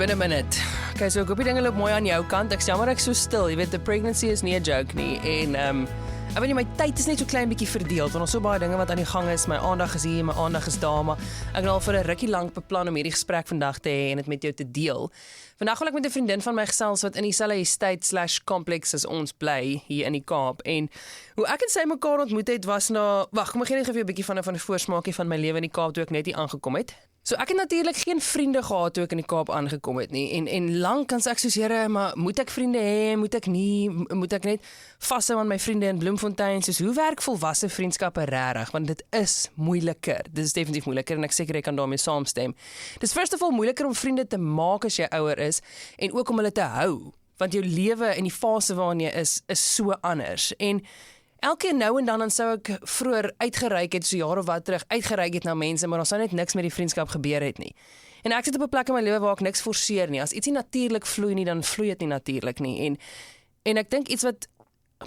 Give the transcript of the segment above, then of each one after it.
been a minute. Okay, so ek hoop die dinge loop mooi aan jou kant. Ek is jammer ek so stil. Jy weet, the pregnancy is nie 'n joke nie. En ek weet nie, my tyd is net so klein bietjie verdeel, want ons so baie dinge wat aan die gang is. My aandag is hier, my aandag is daar, maar ek het al vir 'n rukkie lank beplan om hierdie gesprek vandag te hê en dit met jou te deel. Vandag wil ek met 'n vriendin van my gesels wat in dieselfde estate/kompleks as ons bly hier in die Kaap. En hoe ek en sy mekaar ontmoet het was wag, kom ek gee net vir jou 'n bietjie van 'n voorsmaakie van my lewe in die Kaap toe ek net hier aangekom het. So ek het natuurlik geen vriende gehad toe ek in die Kaap aangekom het nie. En lank kan ek soos, Here, maar moet ek vriende hê? Moet ek nie? Moet ek net vashou aan my vriende in Bloemfontein? Soos, hoe werk volwasse vriendskappe regtig? Want dit is moeiliker. Dit is definitief moeiliker en ek seker ek kan daarmee saamstem. Dis first of all moeiliker om vriende te maak as jy ouer is en ook om hulle te hou. Want jou lewe in die fase waarin jy is so anders. En elke nou en dan sou ek vroeër uitgereik het, so jare of wat terug, uitgereik het na mense, maar daar sou net niks met die vriendskap gebeur het nie. En ek sit op 'n plek in my lewe waar ek niks forceer nie. As iets nie natuurlik vloei nie, dan vloei dit nie natuurlik nie. En ek dink iets wat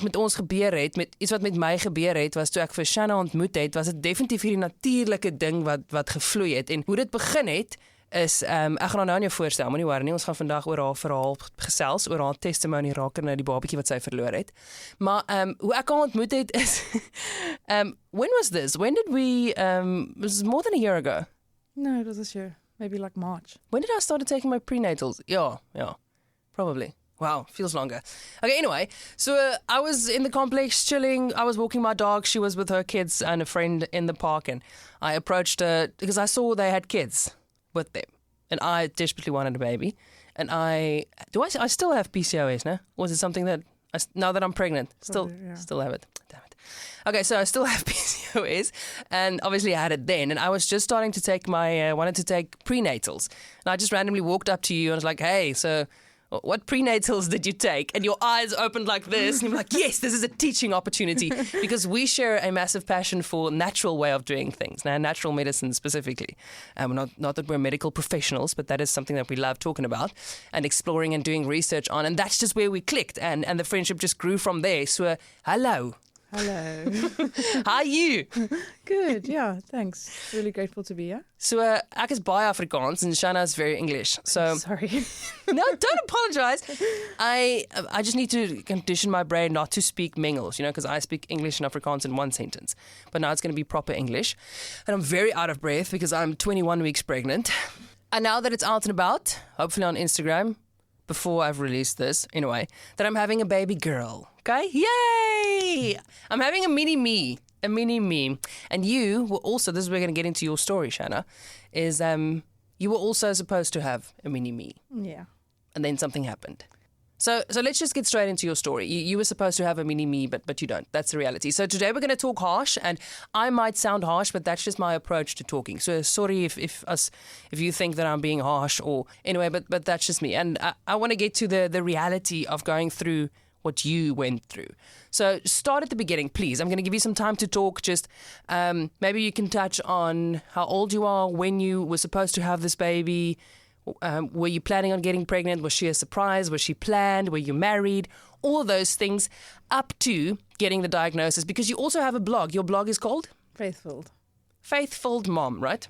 met ons gebeur het, iets wat met my gebeur het, was toe ek vir Shana ontmoet het, was dit definitief hierdie natuurlike ding wat gevloei het. En hoe dit begin het, is, ek gaan nou aan jou voorstel, moenie worry nie, ons gaan vandag oor haar verhaal gesels, oor haar testimony rakende die babatjie wat sy verloor het. Maar hoe ek haar ontmoet het is, when was this? When did we, it was more than a year ago. No, it was this year, maybe like March. When did I start taking my prenatals? Yeah, probably. Wow, feels longer. Okay, anyway, so I was in the complex chilling, I was walking my dog, she was with her kids and a friend in the park, and I approached her because I saw they had kids with them, and I desperately wanted a baby, and I still have PCOS, no? Or is it something that, now that I'm pregnant, still have it, damn it. Okay, so I still have PCOS, and obviously I had it then, and I was just starting to take wanted to take prenatals, and I just randomly walked up to you and was like, hey, so what prenatals did you take? And your eyes opened like this, and you're like, yes, this is a teaching opportunity, because we share a massive passion for natural way of doing things, now natural medicine specifically. Not that we're medical professionals, but that is something that we love talking about and exploring and doing research on, and that's just where we clicked, and the friendship just grew from there. So, hello. Hello. How are you? Good, yeah, thanks. Really grateful to be here. So, ek is baie Afrikaans and Shana is very English. So, sorry. No, don't apologize. I just need to condition my brain not to speak mengels, because I speak English and Afrikaans in one sentence. But now it's going to be proper English. And I'm very out of breath because I'm 21 weeks pregnant. And now that it's out and about, hopefully on Instagram, before I've released this, anyway, that I'm having a baby girl. Okay? Yay! I'm having a mini me. A mini me. And you were also, this is where we're going to get into your story, Shana, is you were also supposed to have a mini me. Yeah. And then something happened. So let's just get straight into your story. You were supposed to have a mini me, but you don't. That's the reality. So today we're going to talk harsh, and I might sound harsh, but that's just my approach to talking. So sorry if you think that I'm being harsh, or anyway, but that's just me. And I want to get to the reality of going through what you went through. So start at the beginning, please. I'm going to give you some time to talk. Just maybe you can touch on how old you are, when you were supposed to have this baby. Were you planning on getting pregnant? Was she a surprise? Was she planned? Were you married? All of those things up to getting the diagnosis, because you also have a blog. Your blog is called? Faithful. Faithful Mom, right?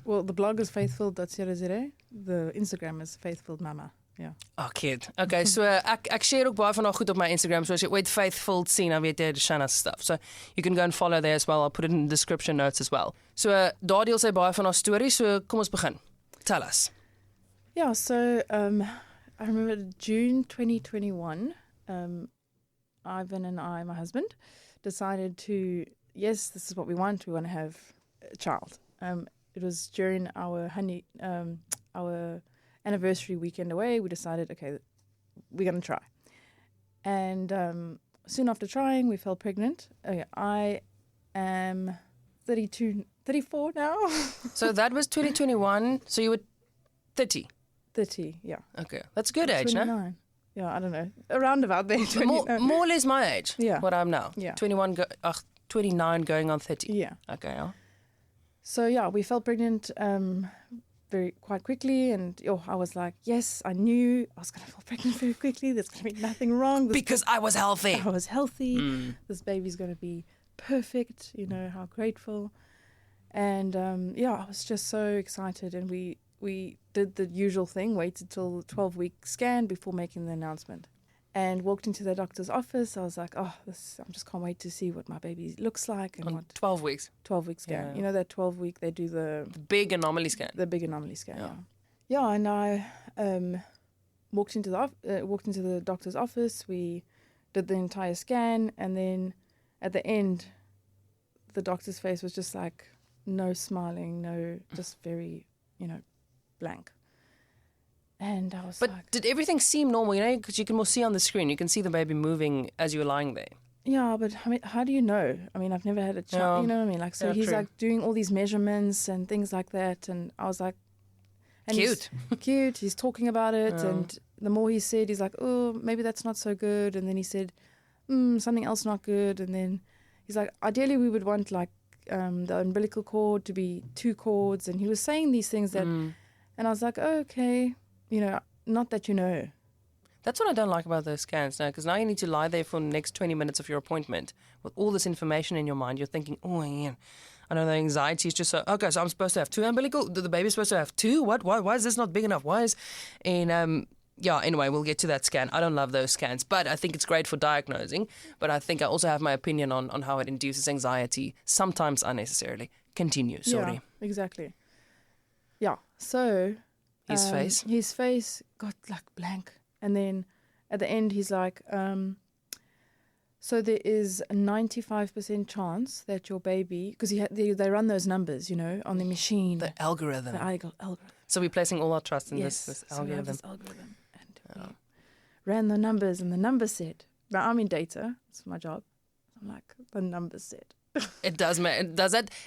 Well, the blog is faithful.co.za. The Instagram is faithful mama. Yeah. Oh, kid. Okay, so ek share ook baie van haar goed op my Instagram, so as jy ooit Faithful sien, dan weet jy Shana's stuff. So you can go and follow there as well. I'll put it in the description notes as well. So daar deel sy baie van haar stories, so kom ons begin. Tell us. Yeah, so I remember June 2021, Ivan and I, my husband, decided to, yes, this is what we want to have a child. It was during our anniversary weekend away. We decided, okay, we're going to try. And soon after trying, we fell pregnant. Okay, I am 34 now. So that was 2021, so you were 30? 30, yeah. Okay, that's a good age, 29. no? Yeah, I don't know. Around about there. More or less my age, yeah. What I'm now. Yeah. 29 going on 30. Yeah. Okay, yeah. So, yeah, we fell pregnant quite quickly, and I was like, yes, I knew I was going to fall pregnant very quickly. There's going to be nothing wrong. Because I was healthy. I was healthy. This baby's going to be perfect, how grateful. And, I was just so excited, and we we did the usual thing, waited till the 12-week scan before making the announcement. And walked into the doctor's office. I was like, I just can't wait to see what my baby looks like. And On 12 weeks. 12-week scan. Yeah. You know that 12-week, they do the big anomaly scan. The big anomaly scan, yeah. And I walked into the doctor's office. We did the entire scan. And then at the end, the doctor's face was just like, no smiling, no, just very, blank. And I was But like... did everything seem normal? Because you can more see on the screen. You can see the baby moving as you were lying there. Yeah, but I mean, how do you know? I mean, I've never had a child, you know what I mean? Like, so he's true. like doing all these measurements and things like that. And I was like... And Cute. He's cute. He's talking about it. And the more he said, he's like, oh, maybe that's not so good. And then he said, something else not good. And then he's like, ideally we would want like the umbilical cord to be 2 cords. And he was saying these things that... And I was like, oh, okay... not that you know. That's what I don't like about those scans now, because now you need to lie there for the next 20 minutes of your appointment with all this information in your mind. You're thinking, oh, yeah, I know the anxiety is just so, okay, so I'm supposed to have 2 umbilical, the baby's supposed to have 2? What? Why is this not big enough? Anyway, we'll get to that scan. I don't love those scans, but I think it's great for diagnosing. But I think I also have my opinion on how it induces anxiety, sometimes unnecessarily. Continue, sorry. Yeah, exactly. Yeah, so... His face got like blank. And then at the end, he's like, so there is a 95% chance that your baby, because they run those numbers, on the machine. The algorithm. The algorithm. So we're placing all our trust in this algorithm. So we have this algorithm. And we ran the numbers, and the numbers said, now I'm in data, it's my job. I'm like, the numbers said. It does,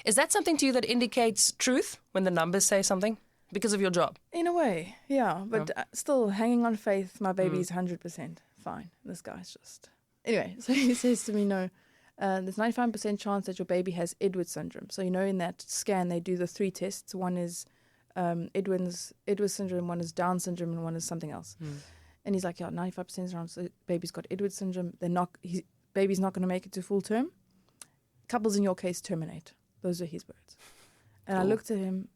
is that something to you that indicates truth when the numbers say something? Because of your job? In a way, yeah. But still, hanging on faith, my baby's 100% fine. This guy's just... Anyway, so he says to me, no, there's 95% chance that your baby has Edwards syndrome. So, in that scan, they do the 3 tests. One is Edwards syndrome, one is Down syndrome, and one is something else. And he's like, 95% chance the baby's got Edwards syndrome. Baby's not going to make it to full term. Couples in your case terminate. Those are his words. And I looked at him...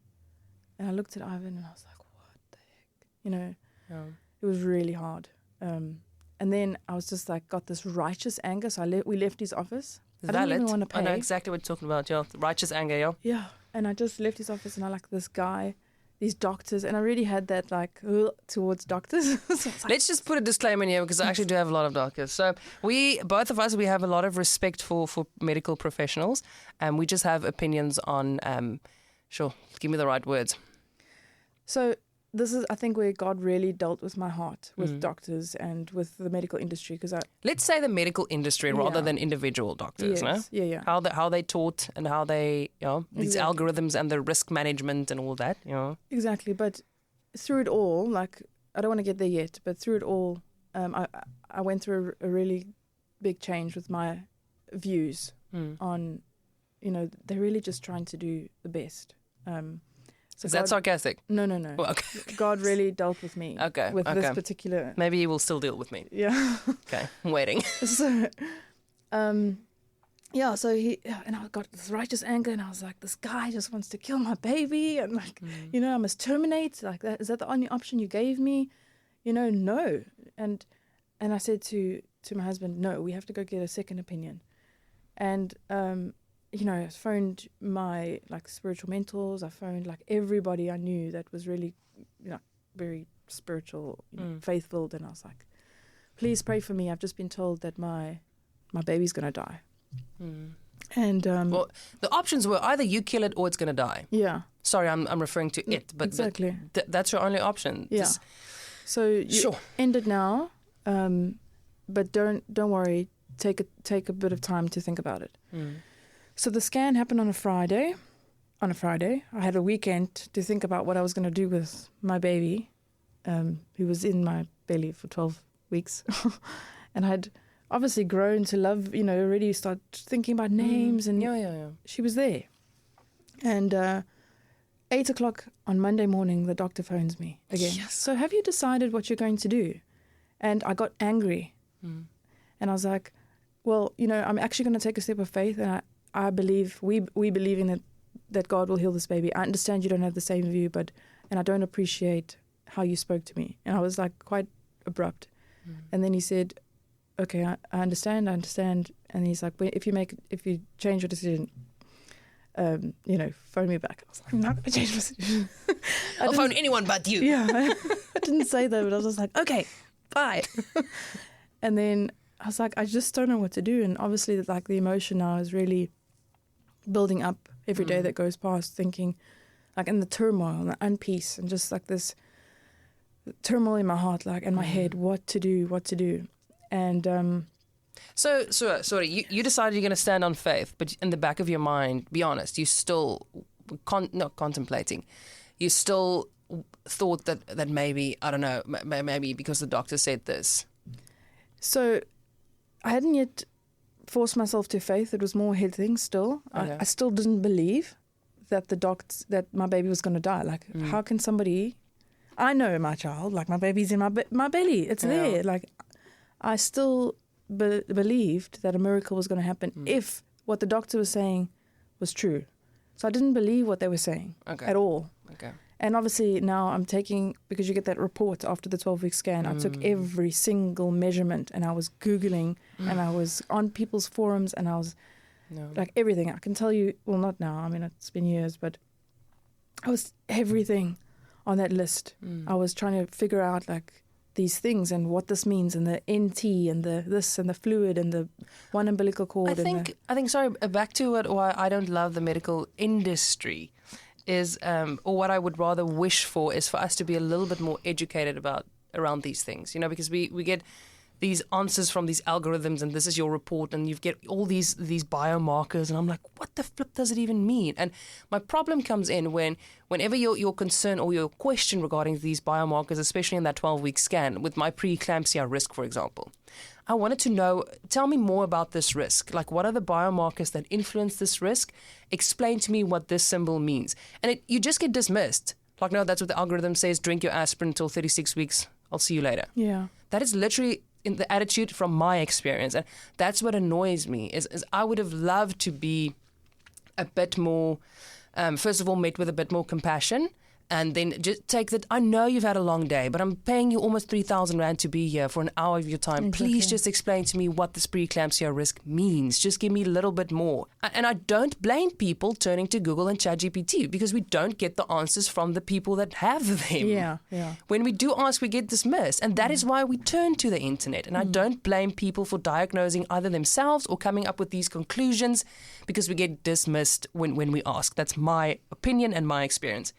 And I looked at Ivan and I was like, what the heck? It was really hard. And then I was just like, got this righteous anger. So we left his office. I didn't even want to pay. I know exactly what you're talking about, righteous anger, Yeah. And I just left his office and I like this guy, these doctors. And I really had that like towards doctors. So like, let's just put a disclaimer in here because I actually do have a lot of doctors. So both of us, we have a lot of respect for medical professionals. And we just have opinions on, give me the right words. So this is, I think, where God really dealt with my heart, with doctors and with the medical industry. Let's say the medical industry rather than individual doctors, no? Yeah. How they taught and how they, these algorithms and the risk management and all that, Exactly, but through it all, like, I don't want to get there yet, but through it all, I went through a really big change with my views on, they're really just trying to do the best. So is that sarcastic? No. Well, okay. God really dealt with me with this particular... Maybe he will still deal with me. Yeah. Okay, I'm waiting. So, so and I got this righteous anger and I was like, this guy just wants to kill my baby and like, I must terminate. Like, is that the only option you gave me? No. And I said to my husband, no, we have to go get a second opinion. And, I phoned my like spiritual mentors. I phoned like everybody I knew that was really, very spiritual, faith-filled. And I was like, please pray for me. I've just been told that my baby's going to die. And well, the options were either you kill it or it's going to die. Yeah. Sorry, I'm referring to it, but exactly. That's your only option. Yeah. So you end it now, but don't worry. Take a bit of time to think about it. So the scan happened on a Friday. I had a weekend to think about what I was going to do with my baby, who was in my belly for 12 weeks. And I'd obviously grown to love, already start thinking about names. And she was there. And 8 o'clock on Monday morning, the doctor phones me again. Yes. So have you decided what you're going to do? And I got angry. And I was like, well, I'm actually going to take a step of faith, and I believe, we believe in it, that God will heal this baby. I understand you don't have the same view, but and I don't appreciate how you spoke to me. And I was like quite abrupt. And then he said, okay, I understand. And he's like, if you change your decision, phone me back. I was like, I'm not going to change my decision. I'll phone anyone but you. Yeah, I didn't say that, but I was just like, okay, bye. And then I was like, I just don't know what to do. And obviously, like the emotion now is really building up every day that goes past, thinking, like in the turmoil and the unpeace and just like this turmoil in my heart, like in my head, what to do. And so sorry, you decided you're going to stand on faith, but in the back of your mind, be honest, you still not contemplating. You still thought that maybe, I don't know, maybe because the doctor said this. So I hadn't yet forced myself to faith. It was more a head thing still. Okay. I still didn't believe that that my baby was going to die. Like, how can somebody... I know my child, like my baby's in my belly. It's there. Like, I still believed that a miracle was going to happen if what the doctor was saying was true. So I didn't believe what they were saying at all. Okay. And obviously now I'm taking, because you get that report after the 12-week scan, I took every single measurement and I was Googling and I was on people's forums and I was like everything. I can tell you, well, not now, I mean, it's been years, but I was everything on that list. I was trying to figure out like these things and what this means and the NT and the this and the fluid and the one umbilical cord. I think sorry, back to why I don't love the medical industry is, or what I would rather wish for is for us to be a little bit more educated around these things, because we get these answers from these algorithms and this is your report and you get all these biomarkers and I'm like, what the flip does it even mean? And my problem comes in whenever your concern or your question regarding these biomarkers, especially in that 12-week scan with my preeclampsia risk, for example, I wanted to know, tell me more about this risk. Like, what are the biomarkers that influence this risk? Explain to me what this symbol means. And you just get dismissed. Like, no, that's what the algorithm says, drink your aspirin until 36 weeks. I'll see you later. Yeah. That is literally in the attitude from my experience. And that's what annoys me is I would have loved to be a bit more, first of all, met with a bit more compassion. And then just take that. I know you've had a long day, but I'm paying you almost 3,000 Rand to be here for an hour of your time. Exactly. Please just explain to me what this preeclampsia risk means. Just give me a little bit more. And I don't blame people turning to Google and ChatGPT because we don't get the answers from the people that have them. Yeah. When we do ask, we get dismissed. And that is why we turn to the internet. And I don't blame people for diagnosing either themselves or coming up with these conclusions because we get dismissed when we ask. That's my opinion and my experience.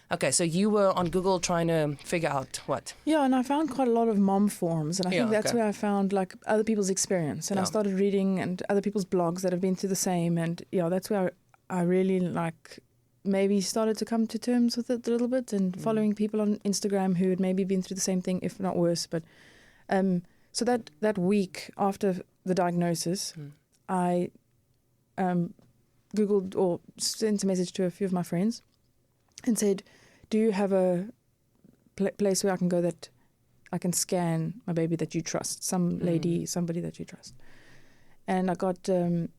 Okay, so you were on Google trying to figure out what? Yeah, and I found quite a lot of mom forums, and I think that's where I found like other people's experience, and I started reading and other people's blogs that have been through the same, and that's where I really like maybe started to come to terms with it a little bit, and following people on Instagram who had maybe been through the same thing, if not worse. But so that week after the diagnosis, I Googled or sent a message to a few of my friends and said, do you have a place where I can go that I can scan my baby that you trust? Some lady, somebody that you trust. And I got a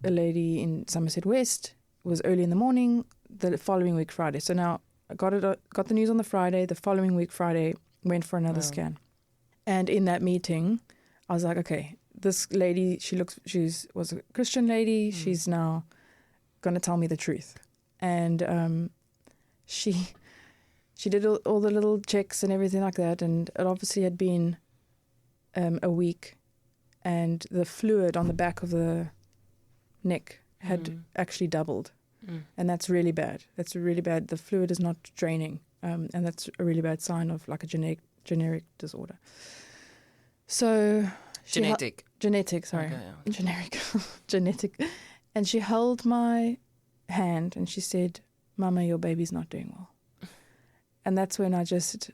lady in Somerset West. It was early in the morning, the following week, Friday. So now I got the news on the Friday. The following week, Friday, went for another scan. And in that meeting, I was like, okay, this lady, was a Christian lady. She's now going to tell me the truth. And she did all the little checks and everything like that, and it obviously had been a week, and the fluid on the back of the neck had actually doubled, and that's really bad. That's really bad. The fluid is not draining, and that's a really bad sign of like a generic disorder. So genetic, sorry, generic, genetic, and she held my hand and she said, Mama, your baby's not doing well. And that's when I just,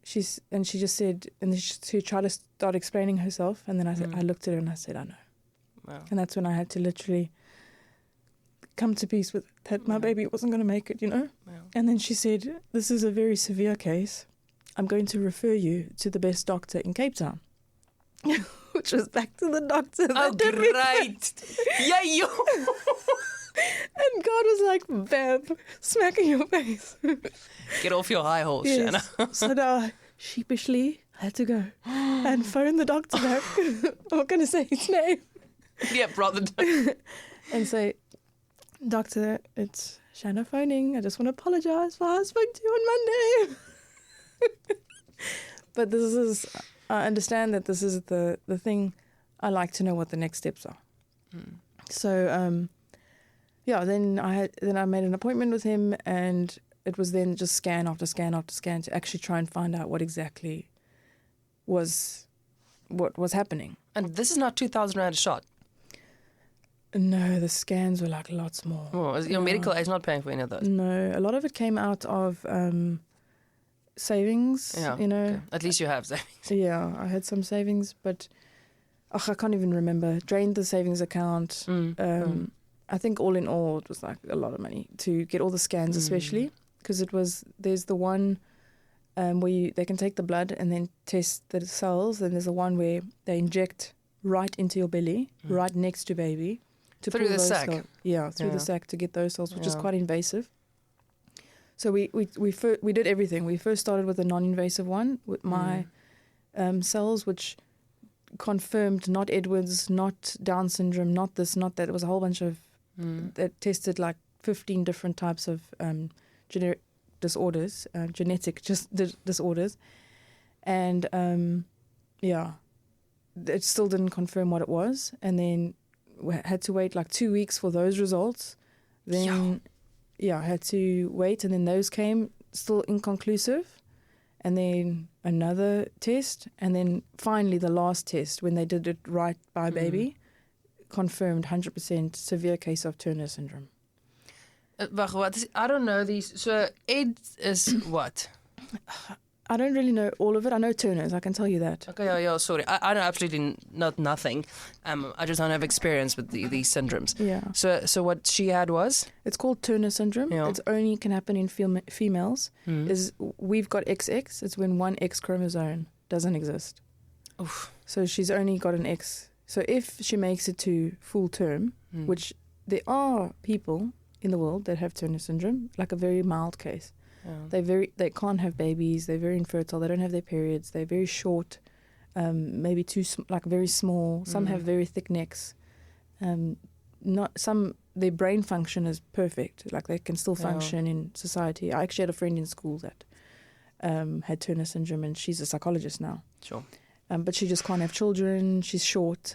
she just said, and she tried to start explaining herself, and then I looked at her and I said, I know. Wow. And that's when I had to literally come to peace with that my baby wasn't going to make it, Wow. And then she said, this is a very severe case. I'm going to refer you to the best doctor in Cape Town. Which was back to the doctor. Oh, great. Yeah, And God was like, Bev, smack in your face. Get off your high horse, Yes. Shana. So now I sheepishly had to go and phone the doctor back. I'm not going to say his name. Yep, brother. And say, Doctor, it's Shana phoning. I just want to apologize for how I spoke to you on Monday. But this is, I understand that this is the thing. I like to know what the next steps are. So, yeah, then I made an appointment with him, and it was then just scan after scan after scan to actually try and find out what exactly was happening. And this is not 2,000 rand a shot. No, the scans were like lots more. Oh, your medical aid's not paying for any of those. No, a lot of it came out of savings, Yeah, you know. okay. At least you have savings. Yeah, I had some savings, but I can't even remember. Drained the savings account. I think all in all, it was like a lot of money to get all the scans, especially because there's the one where they can take the blood and then test the cells. And there's the one where they inject right into your belly, right next to baby. Through the sac? Through the sac to get those cells, which is quite invasive. So we did everything. We first started with a non-invasive one with my cells, which confirmed not Edwards, not Down syndrome, not this, not that. It was a whole bunch of that tested like 15 different types of genetic disorders, disorders, and it still didn't confirm what it was, and then we had to wait like 2 weeks for those results. Then I had to wait, and then those came still inconclusive, and then another test, and then finally the last test when they did it right by baby confirmed 100% severe case of Turner syndrome. Wag, wat is, I don't know these. So Ed is what? I don't really know all of it. I know Turner's, I can tell you that. Okay, yeah, sorry. I know absolutely nothing. I just don't have experience with these syndromes. Yeah. So what she had was? It's called Turner syndrome. Yeah. It's only can happen in females. We've got XX. It's when one X chromosome doesn't exist. Oof. So she's only got an X. So if she makes it to full term, which there are people in the world that have Turner syndrome, like a very mild case. Yeah. They can't have babies. They're very infertile. They don't have their periods. They're very short, maybe very small. Some have very thick necks. Their brain function is perfect. Like they can still function in society. I actually had a friend in school that had Turner syndrome, and she's a psychologist now. Sure. But she just can't have children. She's short.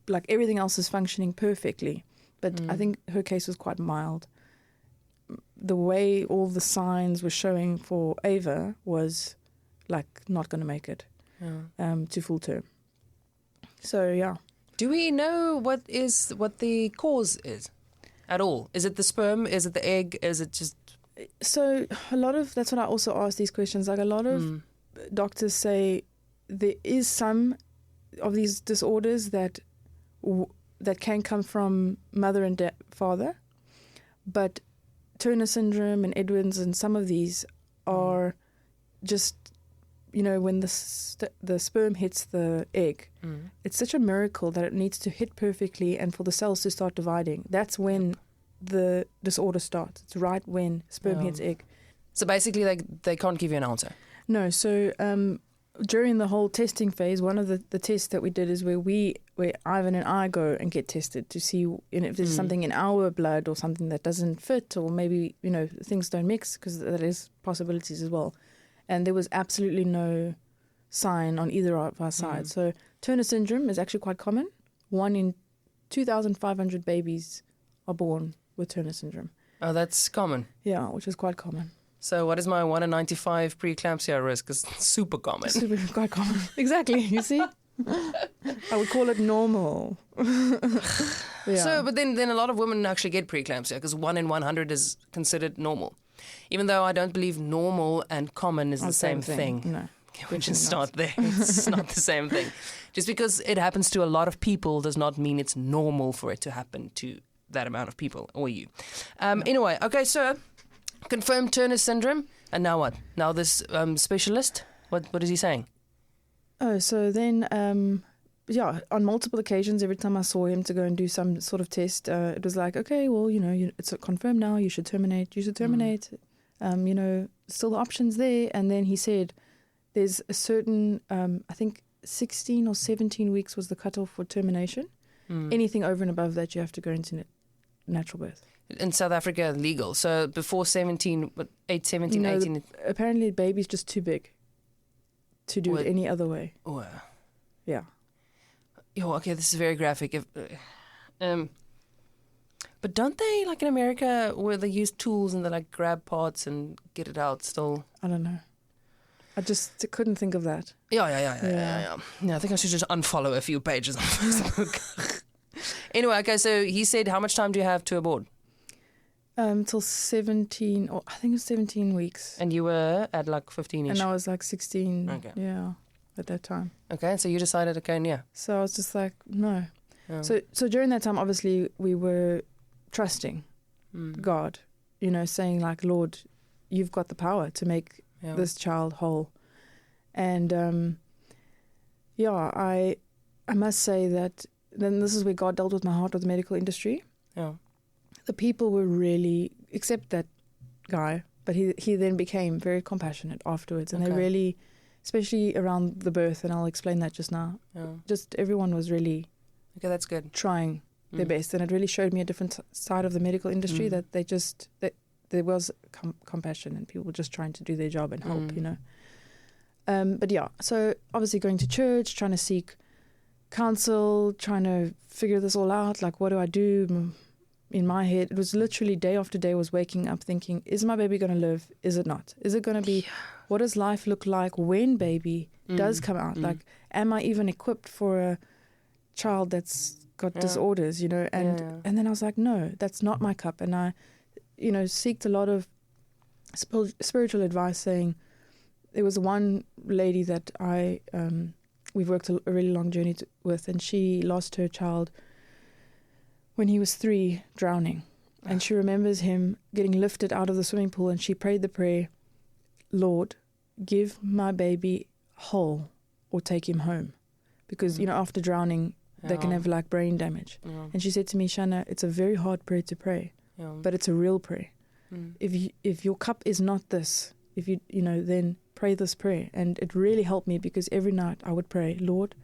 Like everything else is functioning perfectly. But I think her case was quite mild. The way all the signs were showing for Ava was like not going to make it to full term. So, yeah. Do we know what the cause is at all? Is it the sperm? Is it the egg? Is it just... So that's what I also ask these questions. Like a lot of doctors say there is some of these disorders that can come from mother and father, but Turner syndrome and Edwards and some of these are just, when the sperm hits the egg, it's such a miracle that it needs to hit perfectly and for the cells to start dividing. That's when the disorder starts. It's right when sperm hits egg. So basically they can't give you an answer? No, so during the whole testing phase, one of the tests that we did is where Ivan and I go and get tested to see if there's something in our blood or something that doesn't fit, or maybe things don't mix, because that is possibilities as well. And there was absolutely no sign on either of our sides. So Turner syndrome is actually quite common. 1 in 2,500 babies are born with Turner syndrome. Oh, that's common. Yeah, which is quite common. So what is my 1 in 95 preeclampsia risk? It's super common. Quite common. Exactly, you see? I would call it normal. Yeah. So, but then a lot of women actually get preeclampsia because 1 in 100 is considered normal. Even though I don't believe normal and common is the same thing. No. We should start there. It's not the same thing. Just because it happens to a lot of people does not mean it's normal for it to happen to that amount of people or you. Anyway, okay, so confirmed Turner syndrome. And now what? Now this specialist, what is he saying? Oh, so then yeah, on multiple occasions, every time I saw him to go and do some sort of test, it was like, okay, well, it's confirmed now. You should terminate. Still the options there. And then he said, there's a certain, I think 16 or 17 weeks was the cutoff for termination. Anything over and above that, you have to go into natural birth. In South Africa, legal. So before 17, 18. Apparently, the baby's just too big to do it any other way. Oh, yeah. Oh, okay, this is very graphic. But don't they, like in America, where they use tools and they like grab parts and get it out still? I don't know. I just couldn't think of that. Yeah. I think I should just unfollow a few pages on Facebook. Anyway, okay, so he said, how much time do you have to abort? Till 17, or I think it was 17 weeks. And you were at like 15-ish? And I was like 16, okay. At that time. Okay, so you decided, okay, yeah. So I was just like, no. Yeah. So during that time, obviously, we were trusting God, saying like, Lord, you've got the power to make this child whole. And I must say that then this is where God dealt with my heart with the medical industry. Yeah. The people were really, except that guy, but he then became very compassionate afterwards. And they really, especially around the birth, and I'll explain that just now, just everyone was really that's good. Trying their best. And it really showed me a different side of the medical industry that there was compassion and people were just trying to do their job and help, But yeah, so obviously going to church, trying to seek counsel, trying to figure this all out. Like, what do I do? In my head, it was literally day after day was waking up thinking, is my baby going to live? Is it not? Is it going to be, what does life look like when baby does come out? Like, am I even equipped for a child that's got disorders, And then I was like, no, that's not my cup. And I, seeked a lot of spiritual advice, saying there was one lady that we've worked a really long journey with, and she lost her child when he was 3, drowning. And she remembers him getting lifted out of the swimming pool, and she prayed the prayer, Lord, give my baby whole or take him home. Because, after drowning, they can have like brain damage. Yeah. And she said to me, Shana, it's a very hard prayer to pray, but it's a real prayer. If your cup is not this, if you then pray this prayer. And it really helped me, because every night I would pray, Lord,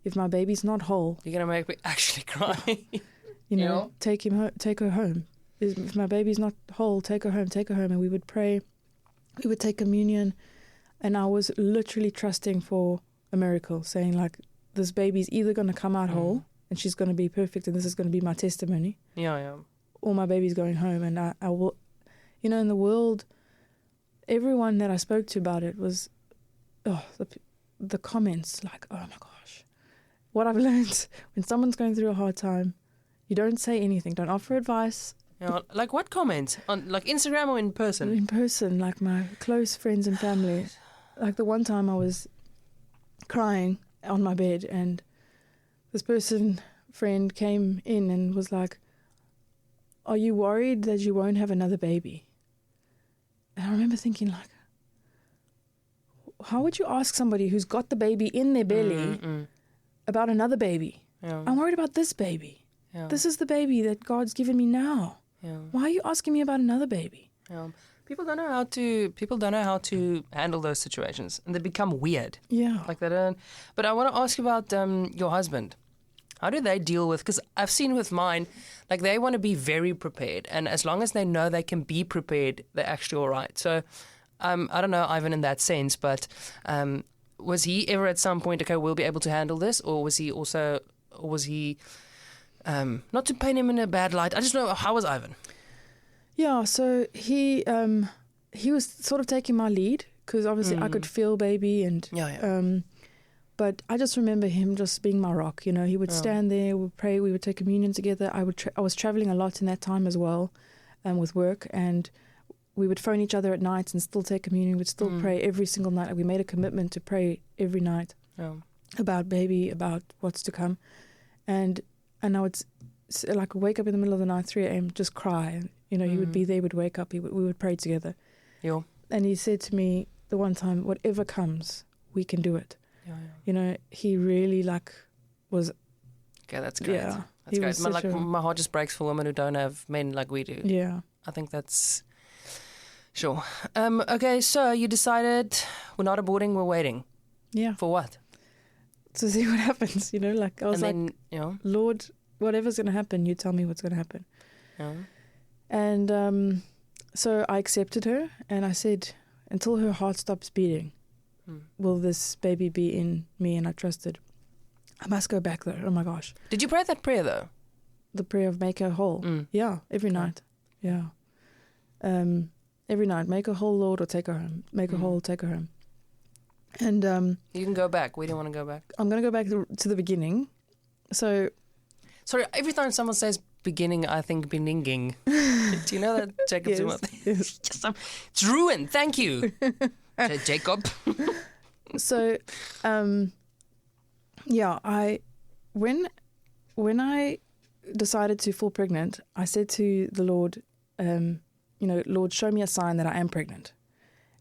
if my baby's not whole, you're going to make me actually cry. Take her home. If my baby's not whole, take her home. And we would pray, we would take communion, and I was literally trusting for a miracle, saying like, this baby's either going to come out whole and she's going to be perfect and this is going to be my testimony. Or my baby's going home. And I will, in the world, everyone that I spoke to about it was, the comments like, oh my gosh. What I've learned, when someone's going through a hard time, you don't say anything, don't offer advice. Like what comments? On like Instagram or in person? In person, like my close friends and family. Like the one time I was crying on my bed, and this friend came in and was like, are you worried that you won't have another baby? And I remember thinking like, how would you ask somebody who's got the baby in their belly about another baby? I'm worried about this baby. This is the baby that God's given me now. Why are you asking me about another baby? People don't know how to handle those situations, and they become weird. Like they don't. But I want to ask you about your husband. How do they deal with? Because I've seen with mine, like they want to be very prepared, and as long as they know they can be prepared, they're actually all right. So I don't know Ivan in that sense, but was he ever at some point, okay, we'll be able to handle this, or was he not to paint him in a bad light? I just know, how was Ivan? Yeah, so he was sort of taking my lead, because obviously I could feel baby, and but I just remember him just being my rock. He would stand there, we would pray, we would take communion together. I was traveling a lot in that time as well, with work, and we would phone each other at night and still take communion. We'd still pray every single night. We made a commitment to pray every night about baby, about what's to come, and I would like wake up in the middle of the night, 3 a.m., just cry. And, he would be there, would wake up, we would pray together. And he said to me the one time, whatever comes, we can do it. He really was, Okay, that's great. yeah. That's he great. was such My heart just breaks for women who don't have men like we do. Yeah. I think that's sure. Okay, so you decided we're not aborting, we're waiting. Yeah. For what? To see what happens, like I was And then, Lord, whatever's going to happen, you tell me what's going to happen. Yeah. And so I accepted her and I said, until her heart stops beating, will this baby be in me? And I trusted. I must go back though. Oh my gosh. Did you pray that prayer though? The prayer of make her whole. Yeah, every night. Yeah. Every night, make her whole, Lord, or take her home. Make her whole, take her home. And you can go back. We don't want to go back. I'm going to go back to the beginning. So, sorry, every time someone says beginning, I think beninging. Do you know that, Jacob? Yes. Yes, it's ruined. Thank you, Jacob. So, yeah, when I decided to fall pregnant, I said to the Lord, Lord, show me a sign that I am pregnant.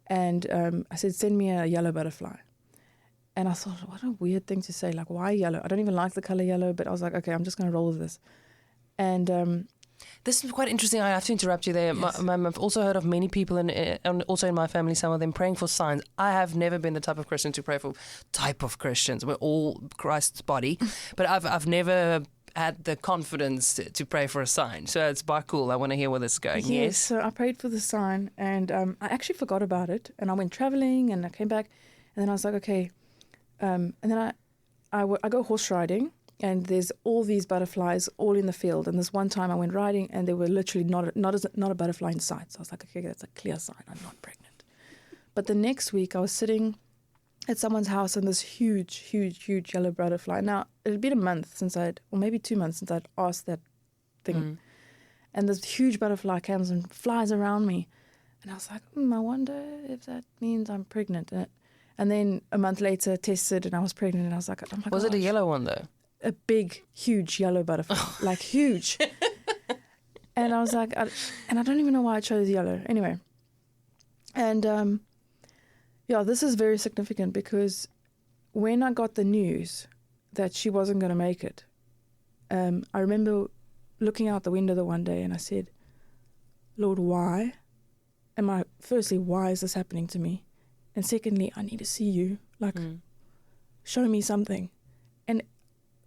And I said, send me a yellow butterfly. And I thought, what a weird thing to say. Like, why yellow? I don't even like the color yellow, but I was like, okay, I'm just going to roll with this. And this is quite interesting. I have to interrupt you there. Yes. I've also heard of many people, and also in my family, some of them praying for signs. I have never been the type of Christian to pray for type of Christians. We're all Christ's body. But I've never had the confidence to pray for a sign. So it's quite cool. I want to hear where this is going. Yes. So I prayed for the sign, and I actually forgot about it. And I went traveling, and I came back, and then I was like, okay. And then I go horse riding, and there's all these butterflies all in the field. And this one time I went riding, and there were literally not a butterfly in sight. So I was like, okay, that's a clear sign I'm not pregnant. But the next week I was sitting at someone's house, and this huge yellow butterfly. Now, it had been a month or maybe 2 months since I'd asked that thing. And this huge butterfly comes and flies around me. And I was like, I wonder if that means I'm pregnant. And then a month later, tested, and I was pregnant. And I was like, oh my gosh. Was it a yellow one, though? A big, huge yellow butterfly. Like, huge. And I was like, I don't even know why I chose yellow. Anyway. And, yeah, this is very significant because when I got the news that she wasn't going to make it, I remember looking out the window the one day and I said, Lord, why? Firstly, why is this happening to me? And secondly, I need to see you. Like, show me something. And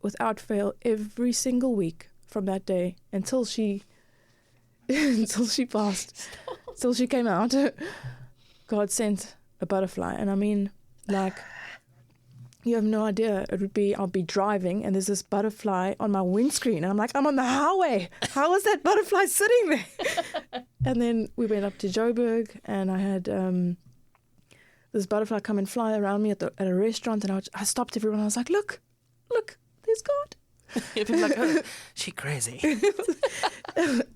without fail, every single week from that day until she passed, until she came out, God sent a butterfly. And I mean, like, you have no idea. I'll be driving and there's this butterfly on my windscreen and I'm like, I'm on the highway. How is that butterfly sitting there? And then we went up to Joburg and I had this butterfly come and fly around me at a restaurant, and I stopped everyone. I was like, look, there's God. People like, oh, she crazy.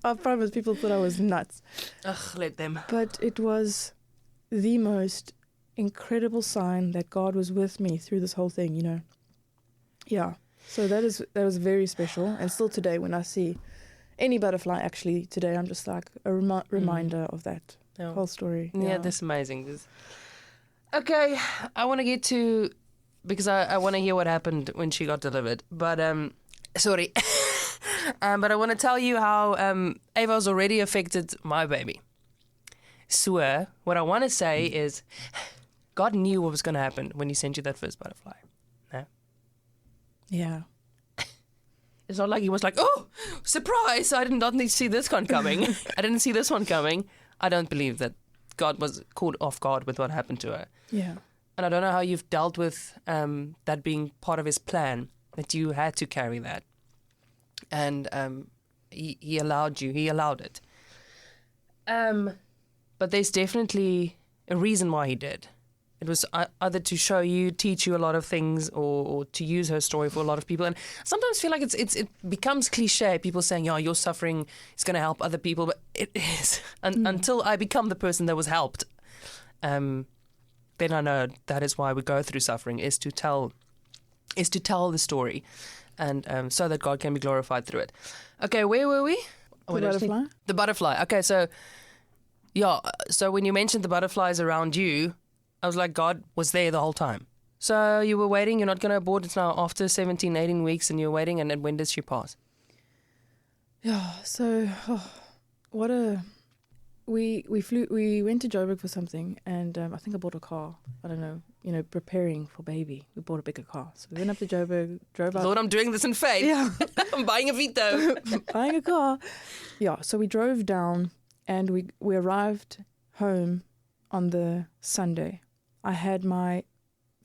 I promise people thought I was nuts. Ugh, let them. But it was the most incredible sign that God was with me through this whole thing, Yeah. So that was very special. And still today, when I see any butterfly, actually today, I'm just like a reminder of that whole story. Yeah, that's amazing. Okay, I want to get to, because I want to hear what happened when she got delivered. But, sorry. But I want to tell you how Ava's already affected my baby. So, what I want to say is, God knew what was going to happen when he sent you that first butterfly. No? Yeah. It's not like he was like, oh, surprise, I did not need to see this one coming. I didn't see this one coming. I don't believe that God was caught off guard with what happened to her. Yeah. And I don't know how you've dealt with that being part of his plan, that you had to carry that. And he allowed you. He allowed it. But there's definitely a reason why he did. It was either to show you, teach you a lot of things, or to use her story for a lot of people. And sometimes feel like it becomes cliche, people saying, yeah, your suffering is going to help other people. But it is. Until I become the person that was helped, then I know that is why we go through suffering, is to tell the story. And so that God can be glorified through it. Okay, where were we? The butterfly? The butterfly. Okay, so, yeah. So when you mentioned the butterflies around you, I was like, God was there the whole time. So you were waiting, you're not going to abort, it's now after 17, 18 weeks and you're waiting, and then when does she pass? Yeah, so we went to Joburg for something, and I think I bought a car. I don't know, preparing for baby. We bought a bigger car. So we went up to Joburg, drove up. Lord, I'm doing this in faith. Yeah. I'm buying a Vito. Buying a car. Yeah, so we drove down and we arrived home on the Sunday. I had my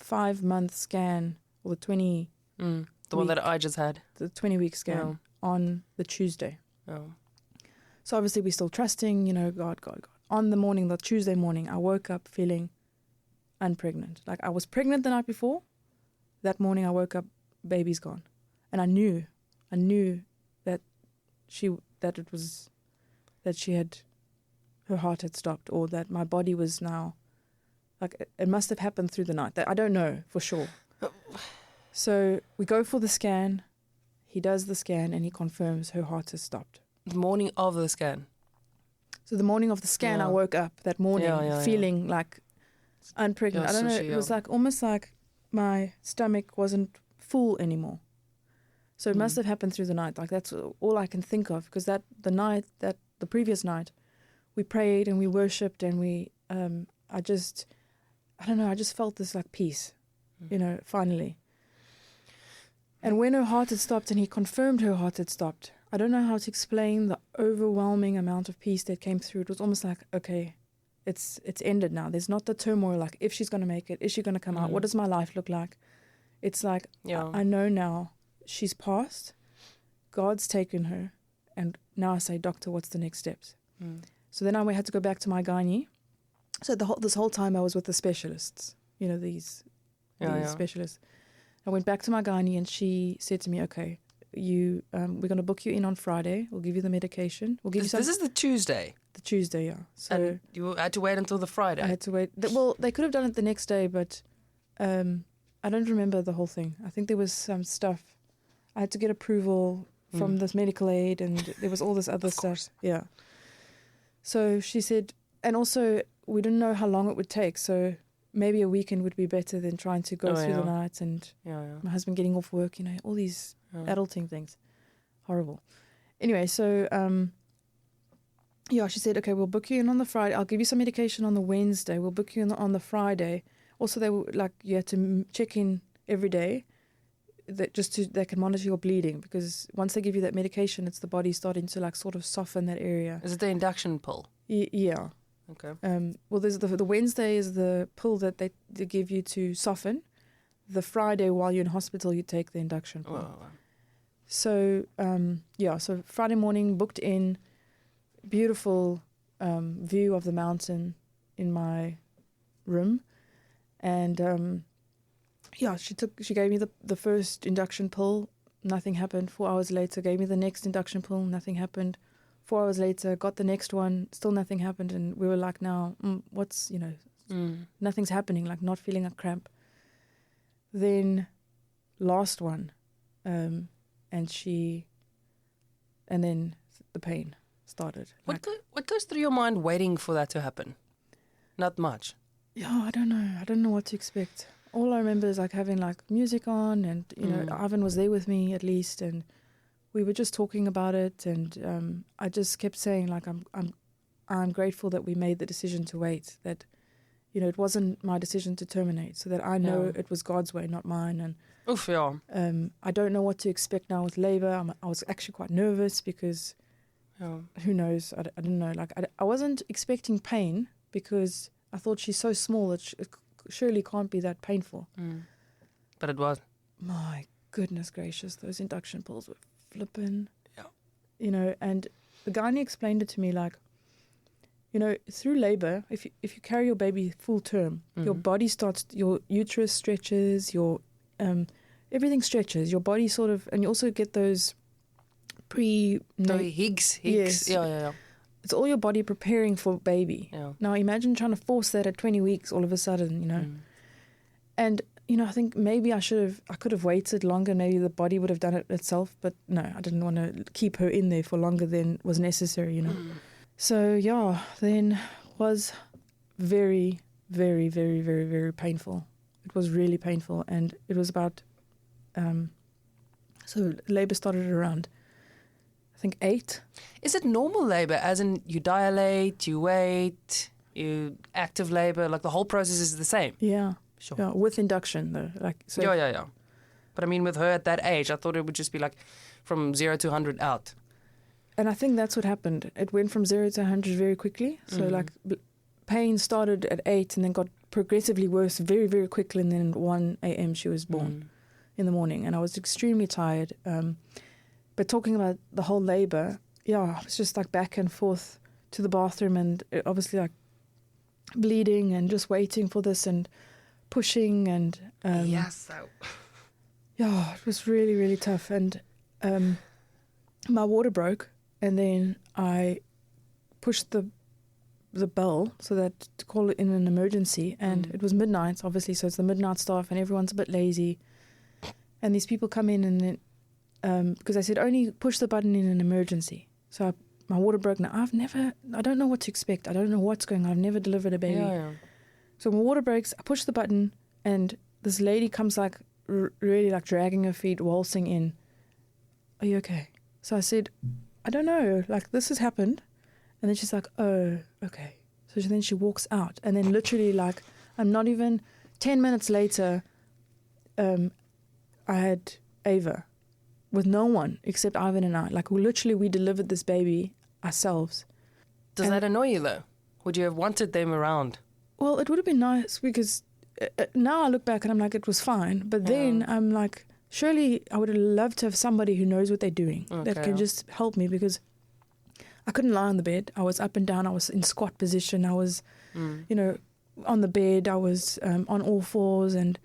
5-month scan, or the 20 the one that I just had. The 20-week scan on the Tuesday. Oh. So obviously we're still trusting, God. On the Tuesday morning, I woke up feeling unpregnant. Like I was pregnant the night before. That morning I woke up, baby's gone. And I knew that her heart had stopped, or that my body was now, like it must have happened through the night. I don't know for sure. So we go for the scan. He does the scan and he confirms her heart has stopped. The morning of the scan. So the morning of the scan, I woke up that morning feeling like unpregnant. I don't know. It was like almost like my stomach wasn't full anymore. So it must have happened through the night. Like that's all I can think of, because the previous night, we prayed and we worshipped and I just felt this like peace, finally. And when her heart had stopped and he confirmed her heart had stopped, I don't know how to explain the overwhelming amount of peace that came through. It was almost like, okay, it's ended now. There's not the turmoil like, if she's going to make it, is she going to come out? What does my life look like? It's like, I know now she's passed. God's taken her. And now I say, doctor, what's the next steps? So then I had to go back to my gynae. So this whole time I was with the specialists, these specialists. I went back to my gynae and she said to me, okay, we're going to book you in on Friday. We'll give you the medication. We'll give you some. This is the Tuesday? The Tuesday, yeah. So and you had to wait until the Friday? I had to wait. Well, they could have done it the next day, but I don't remember the whole thing. I think there was some stuff. I had to get approval from this medical aid, and there was all this other stuff. Yeah. So she said, and also we didn't know how long it would take, so maybe a weekend would be better than trying to go through the night, and my husband getting off work, all these adulting things. Horrible. Anyway, so she said, okay, we'll book you in on the Friday. I'll give you some medication on the Wednesday. We'll book you in on the Friday. Also, they were like, you had to check in every day, that they can monitor your bleeding, because once they give you that medication, it's the body starting to like sort of soften that area. Is it the induction pill? Yeah. Okay. Well, there's the Wednesday is the pill that they give you to soften. The Friday, while you're in hospital, you take the induction pill. Oh. So so Friday morning, booked in, beautiful view of the mountain in my room, and she gave me the first induction pill, nothing happened. 4 hours later, gave me the next induction pill, nothing happened. 4 hours later, got the next one, still nothing happened, and we were like, now, what's, nothing's happening, like not feeling a cramp. Then last one, and then the pain started. What goes through your mind waiting for that to happen? Not much. Yeah, I don't know. I don't know what to expect. All I remember is like having like music on, and Ivan was there with me at least, and we were just talking about it, and I just kept saying like I'm grateful that we made the decision to wait. That it wasn't my decision to terminate, so that I know it was God's way, not mine. And oof, yeah. I don't know what to expect now with labor. I was actually quite nervous because who knows? I didn't know. Like I wasn't expecting pain because I thought she's so small that it surely can't be that painful. But it was. My goodness gracious, those induction pills were flipping. Yeah. And the gynae explained it to me like, through labor, if you carry your baby full term, your body starts, your uterus stretches, your everything stretches, your body sort of, and you also get those Higgs. Yes. Yeah. It's all your body preparing for baby. Yeah. Now imagine trying to force that at 20 weeks all of a sudden, And I think maybe I could have waited longer. Maybe the body would have done it itself. But no, I didn't want to keep her in there for longer than was necessary, So, then was very, very, very, very, very painful. it was really painful, and it was about, so labour started around, I think 8. Is it normal labour, as in you dilate, you wait, you active labour, like the whole process is the same? Yeah. Sure. Yeah, with induction though. Like so. Yeah. But I mean, with her at that age, I thought it would just be like from 0 to 100 out. And I think that's what happened. It went from 0 to 100 very quickly. So like pain started at 8 and then got progressively worse very, very quickly. And then at 1 a.m. she was born in the morning. And I was extremely tired. But talking about the whole labour, I was just like back and forth to the bathroom and obviously like bleeding and just waiting for this and pushing and... Yeah, it was really, really tough. And my water broke, and then I pushed the bell so that to call it in an emergency. And it was midnight, obviously, so it's the midnight staff, and everyone's a bit lazy. And these people come in, and then because I said only push the button in an emergency. So my water broke. Now I don't know what to expect. I don't know what's going on. I've never delivered a baby. Yeah. So my water breaks. I push the button, and this lady comes like really like dragging her feet, waltzing in. Are you okay? So I said, I don't know, like this has happened. And then she's like, oh, okay. So then she walks out, and then literally like, I'm not even 10 minutes later, I had Ava with no one except Ivan and I. Like literally we delivered this baby ourselves. Does that annoy you though? Would you have wanted them around? Well, it would have been nice because now I look back and I'm like, it was fine. But then I'm like, surely I would have loved to have somebody who knows what they're doing that can just help me, because I couldn't lie on the bed. I was up and down. I was in squat position. I was, on the bed. I was on all fours. And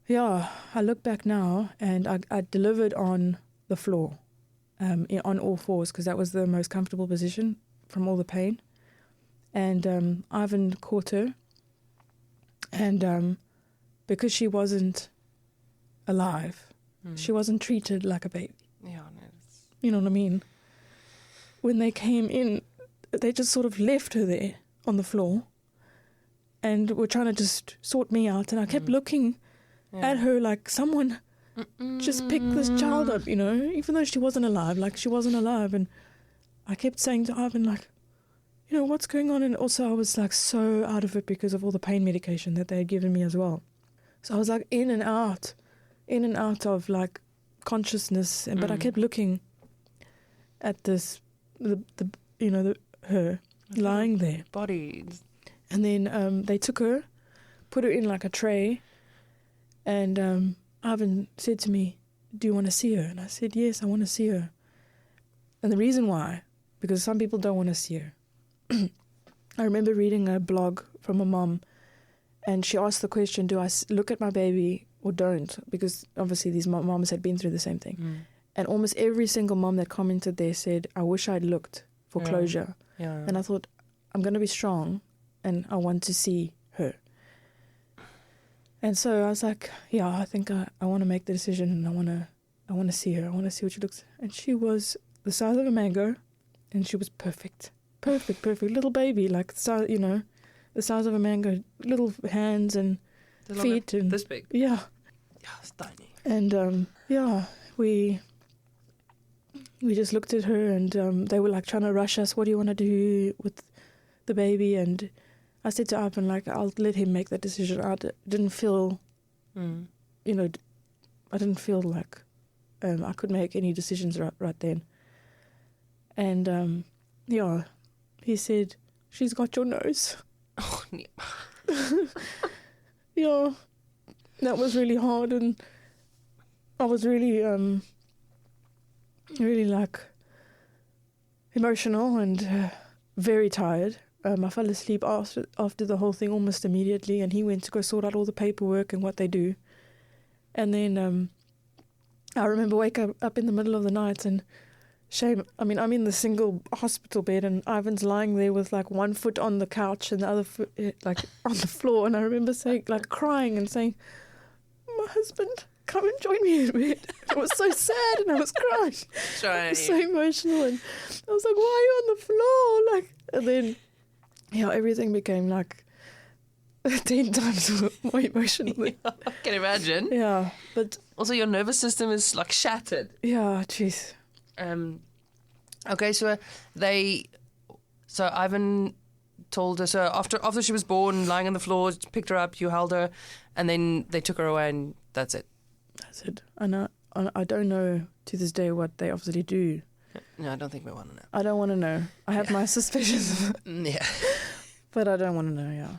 I look back now and I delivered on the floor, on all fours, because that was the most comfortable position from all the pain. And Ivan caught her. And because she wasn't alive, she wasn't treated like a baby. Yeah, no, you know what I mean? When they came in, they just sort of left her there on the floor and were trying to just sort me out. And I kept looking at her like someone just picked this child up, even though she wasn't alive, like she wasn't alive. And I kept saying to Ivan, like, what's going on? And also I was like so out of it because of all the pain medication that they had given me as well. So I was like in and out of like consciousness. But I kept looking at this, her lying there. Bodies. And then they took her, put her in like a tray. And Ivan said to me, do you want to see her? And I said, yes, I want to see her. And the reason why, because some people don't want to see her. I remember reading a blog from a mom, and she asked the question, do I look at my baby or don't? Because obviously these moms had been through the same thing. And almost every single mom that commented there said, I wish I'd looked for closure. Yeah. And I thought, I'm going to be strong and I want to see her. And so I was like, I think I want to make the decision, and I want to see her. I want to see what she looks. And she was the size of a mango, and she was perfect. Perfect. Little baby, like, the size of a mango. Little hands and feet. And this big? Yeah. Yeah, it's tiny. And, we just looked at her, and they were, like, trying to rush us. What do you want to do with the baby? And I said to Ivan, like, I'll let him make that decision. I didn't feel, I didn't feel like I could make any decisions right then. And, he said, she's got your nose. Oh, yeah. That was really hard, and I was really, really like emotional and very tired. I fell asleep after the whole thing almost immediately, and he went to go sort out all the paperwork and what they do. And then I remember waking up in the middle of the night, and shame, I mean, I'm in the single hospital bed, and Ivan's lying there with like one foot on the couch and the other foot like on the floor. And I remember saying, like, crying and saying, my husband, come and join me in bed. It was so sad, and I was crying. I was so emotional, and I was like, why are you on the floor? Like, and then everything became like 10 times more emotional. I can imagine. Yeah, but Also, your nervous system is like shattered. yeah, jeez. Okay, so Ivan told her, so after she was born, lying on the floor, picked her up, you held her, and then they took her away, and that's it. That's it. I don't know to this day what they obviously do. No, I don't think we want to know. I don't want to know. I have my suspicions. Yeah. But I don't want to know, yeah.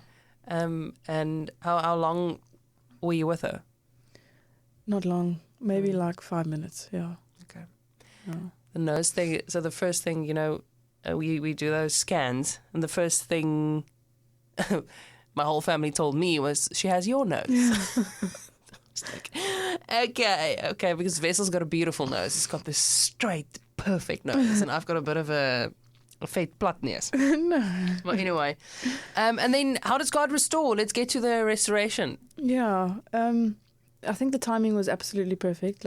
And how long were you with her? Not long. Maybe like 5 minutes, yeah. Okay. Yeah. The nose thing, so the first thing, we do those scans, and the first thing my whole family told me was, she has your nose. I was like, okay, because Vessel's got a beautiful nose. He's got this straight, perfect nose, and I've got a bit of a fake plat nose. No. But anyway, and then how does God restore? Let's get to the restoration. Yeah. I think the timing was absolutely perfect.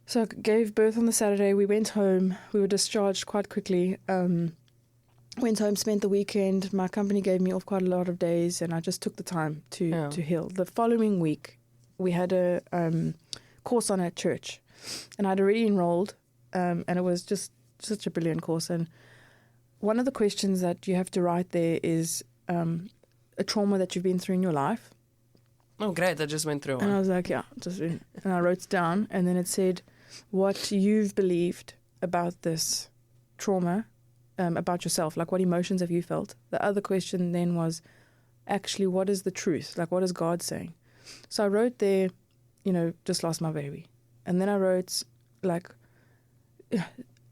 So I gave birth on the Saturday. We went home. We were discharged quite quickly. Went home, spent the weekend. My company gave me off quite a lot of days, and I just took the time to heal. The following week, we had a course on at church, and I'd already enrolled, and it was just such a brilliant course. And one of the questions that you have to write there is a trauma that you've been through in your life. Oh, great! That just went through. And I was like, and I wrote it down, and then it said what you've believed about this trauma, about yourself, like what emotions have you felt. The other question then was, actually, what is the truth? Like, what is God saying? So I wrote there, just lost my baby. And then I wrote, like,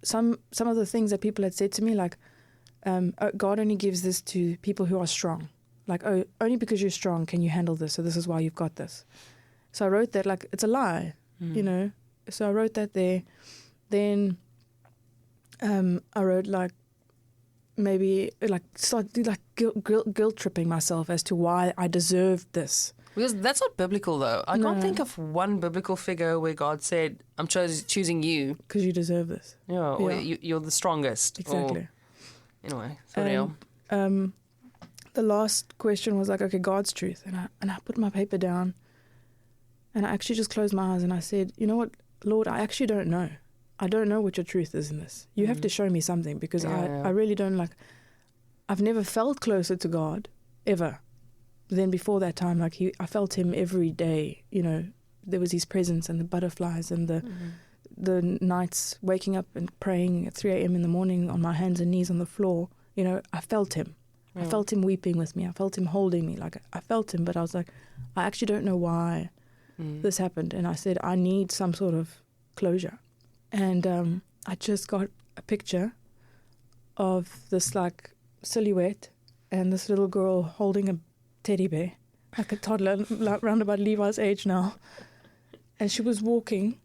some of the things that people had said to me, like, God only gives this to people who are strong. Like, only because you're strong can you handle this, so this is why you've got this. So I wrote that, like, it's a lie, So I wrote that there. Then I wrote, like, maybe, like, start, like, guilt tripping myself as to why I deserved this. Because that's not biblical, though. I can't think of one biblical figure where God said, I'm choosing you. Because you deserve this. Yeah, or you're the strongest. Exactly. Anyway, so the last question was like, okay, God's truth. And I put my paper down, and I actually just closed my eyes, and I said, you know what, Lord, I actually don't know. I don't know what your truth is in this. You have to show me something, because I really don't, like, I've never felt closer to God, ever. Then before that time, like, I felt him every day, there was his presence and the butterflies and the nights waking up and praying at 3 a.m. in the morning on my hands and knees on the floor. I felt him. I felt him weeping with me. I felt him holding me. Like, I felt him, but I was like, I actually don't know why this happened. And I said, I need some sort of closure. And I just got a picture of this, like, silhouette and this little girl holding a teddy bear, like a toddler, like, round about Levi's age now. And she was walking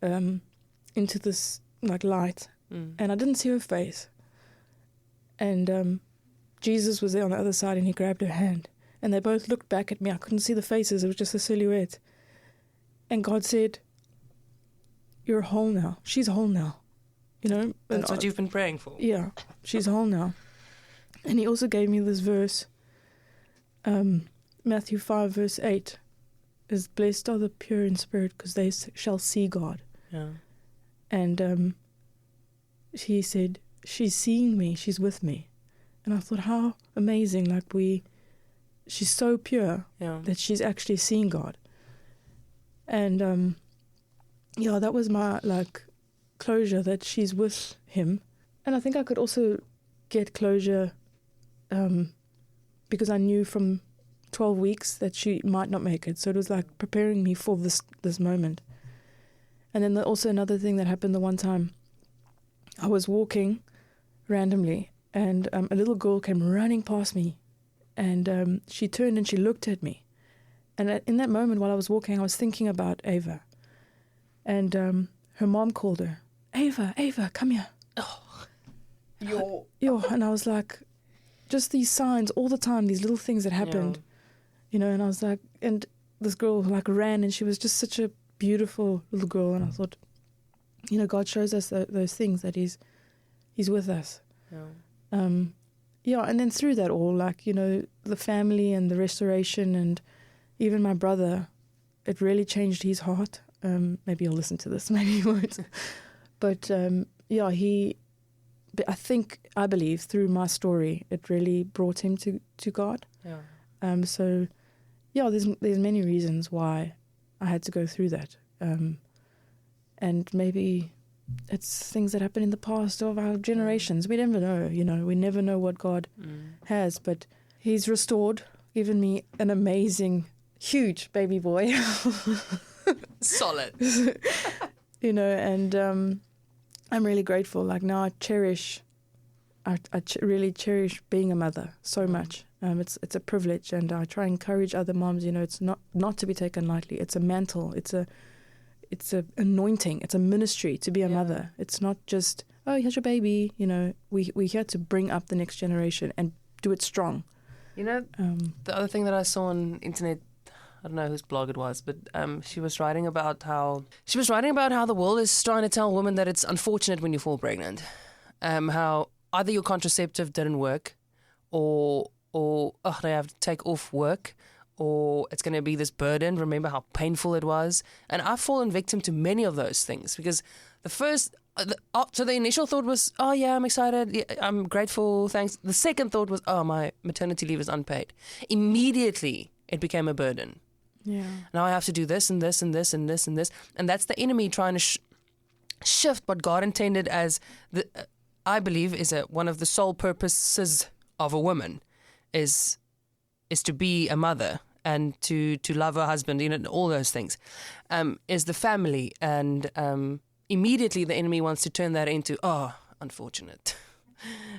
into this, like, light. And I didn't see her face. And Jesus was there on the other side, and he grabbed her hand. And they both looked back at me. I couldn't see the faces. It was just a silhouette. And God said, you're whole now. She's whole now. That's what you've been praying for. Yeah, she's whole now. And he also gave me this verse, Matthew 5, verse 8, is blessed are the pure in spirit, because they shall see God. Yeah. And he said, she's seeing me, she's with me. And I thought, how amazing, like, she's so pure that she's actually seeing God. And that was my, like, closure, that she's with him. And I think I could also get closure because I knew from 12 weeks that she might not make it. So it was like preparing me for this moment. And then also another thing that happened the one time, I was walking randomly, and a little girl came running past me, and she turned and she looked at me. And in that moment while I was walking, I was thinking about Ava. And her mom called her, Ava, come here. And I was like, just these signs all the time, these little things that happened, and I was like, and this girl, like, ran, and she was just such a beautiful little girl. And I thought, God shows us those things, that he's with us. Yeah. yeah, and then through that all, like, you know, the family and the restoration and even my brother, it really changed his heart. Maybe he'll listen to this, maybe he won't. But yeah, I believe through my story, it really brought him to God. Yeah. So yeah, there's many reasons why I had to go through that. And maybe it's things that happened in the past of our generations. We never know, you know, we never know what God has, but he's restored, given me an amazing, huge baby boy. Solid. You know, and I'm really grateful. Like now I really cherish being a mother so much. It's a privilege, and I try and encourage other moms, you know, it's not to be taken lightly. It's a mantle. It's a anointing. It's a ministry to be a mother. It's not just, oh, here's your baby. You know, we're here to bring up the next generation and do it strong. You know, the other thing that I saw on internet, I don't know whose blog it was, but she was writing about how the world is trying to tell women that it's unfortunate when you fall pregnant. How either your contraceptive didn't work, or they have to take off work, or it's going to be this burden. Remember how painful it was? And I've fallen victim to many of those things, because so the initial thought was, oh yeah, I'm excited, yeah, I'm grateful, thanks. The second thought was, oh, my maternity leave is unpaid. Immediately, it became a burden. Yeah. Now I have to do this and this and this and this and this. And that's the enemy trying to shift what God intended as, I believe, is one of the sole purposes of a woman, is to be a mother and to love her husband, you know, all those things, is the family. And immediately the enemy wants to turn that into, oh, unfortunate.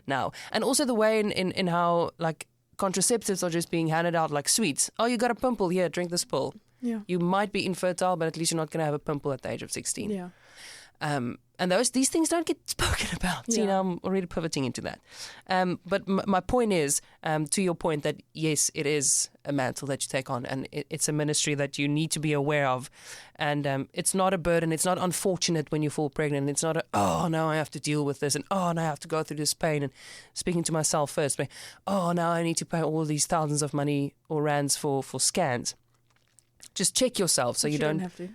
Now, and also the way in how, like, contraceptives are just being handed out like sweets. Oh, you got a pimple, here, drink this pill. Yeah. You might be infertile, but at least you're not going to have a pimple at the age of 16. Yeah. And these things don't get spoken about. Yeah. You know, I'm already pivoting into that. But my point is, to your point, that yes, it is a mantle that you take on, and it's a ministry that you need to be aware of. And it's not a burden. It's not unfortunate when you fall pregnant. It's not oh, now I have to deal with this, and oh, now I have to go through this pain. And speaking to myself first, oh, now I need to pay all these thousands of money or rands for scans. Just check yourself so you don't have to.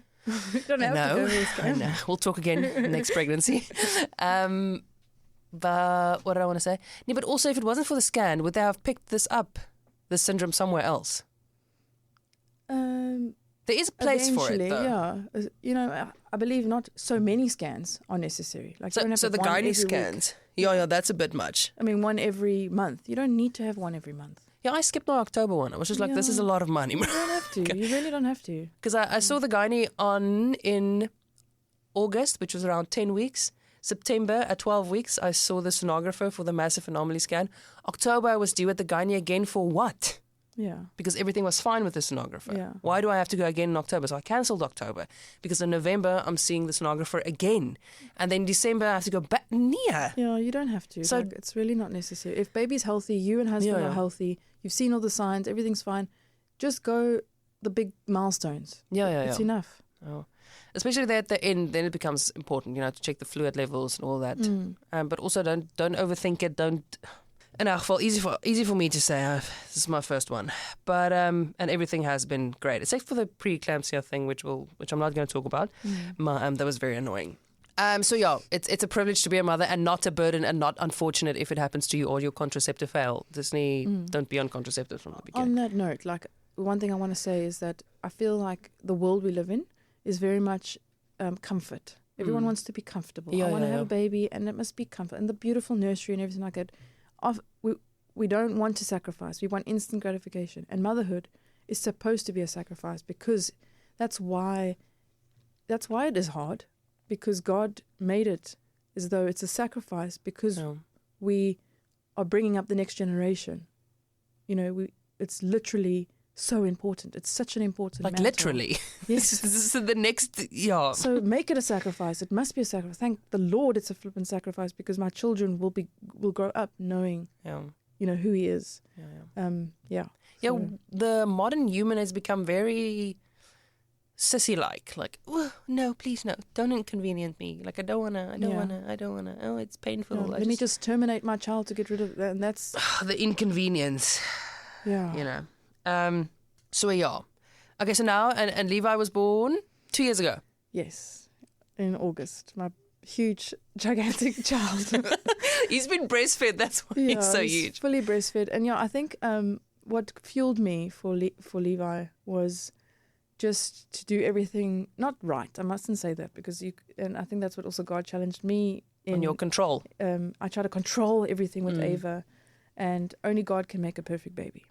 You don't have to go to this I know. We'll talk again next pregnancy. But what did I want to say? Yeah, but also, if it wasn't for the scan, would they have picked this syndrome somewhere else? There is a place for it, though. Yeah. You know, I believe not so many scans are necessary. Like, so the gynae scans, yeah, that's a bit much. I mean, one every month. You don't need to have one every month. Yeah, I skipped my October one. I was just like, this is a lot of money. You don't have to. You really don't have to. Because I saw the gynae in August, which was around 10 weeks. September, at 12 weeks, I saw the sonographer for the massive anomaly scan. October, I was due at the gynae again for what? Yeah. Because everything was fine with the sonographer. Yeah. Why do I have to go again in October? So I cancelled October. Because in November, I'm seeing the sonographer again. And then December, I have to go back. Yeah, you don't have to. So it's really not necessary. If baby's healthy, you and husband are healthy, you've seen all the signs, everything's fine, just go the big milestones. Yeah. It's enough. Oh. Especially there at the end, then it becomes important, you know, to check the fluid levels and all that. But also don't overthink it. Don't. In elk geval, easy for me to say, this is my first one. But and everything has been great, except for the preeclampsia thing, which I'm not going to talk about. That was very annoying. So yeah, it's a privilege to be a mother, and not a burden, and not unfortunate if it happens to you or your contraceptive fail. Don't be on contraceptives from the beginning. On that note, like, one thing I want to say is that I feel like the world we live in is very much comfort. Everyone wants to be comfortable. I want to have a baby, and it must be comfort, and the beautiful nursery and everything like that. We don't want to sacrifice. We want instant gratification, and motherhood is supposed to be a sacrifice, because that's why it is hard, because God made it as though it's a sacrifice, because we are bringing up the next generation. You know, it's literally so important. It's such an important like matter. Literally. Yes. So the next, So make it a sacrifice. It must be a sacrifice. Thank the Lord it's a flippant sacrifice, because my children will grow up knowing, you know, who He is. Yeah, So. the modern human has become very sissy-like, oh, no, please, no, don't inconvenience me. Like, I don't want to. Oh, it's painful. Let me just terminate my child to get rid of that. And that's the inconvenience. Yeah. You know. So yeah. Okay, so now, and Levi was born 2 years ago. Yes, in August. My huge, gigantic child. He's been breastfed, that's why he's so huge. Fully breastfed. And yeah, I think what fueled me for Levi was just to do everything, not right. I mustn't say that because and I think that's what also God challenged me in. On your control. I try to control everything with Ava, and only God can make a perfect baby.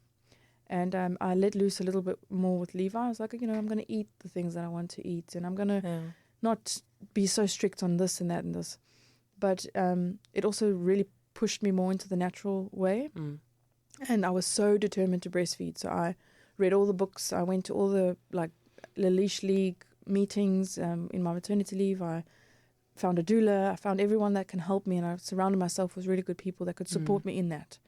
And I let loose a little bit more with Levi. I was like, I'm going to eat the things that I want to eat, and I'm going to not be so strict on this and that and this. But it also really pushed me more into the natural way. And I was so determined to breastfeed. So I read all the books. I went to all the Leash League meetings in my maternity leave. I found a doula. I found everyone that can help me, and I surrounded myself with really good people that could support me in that.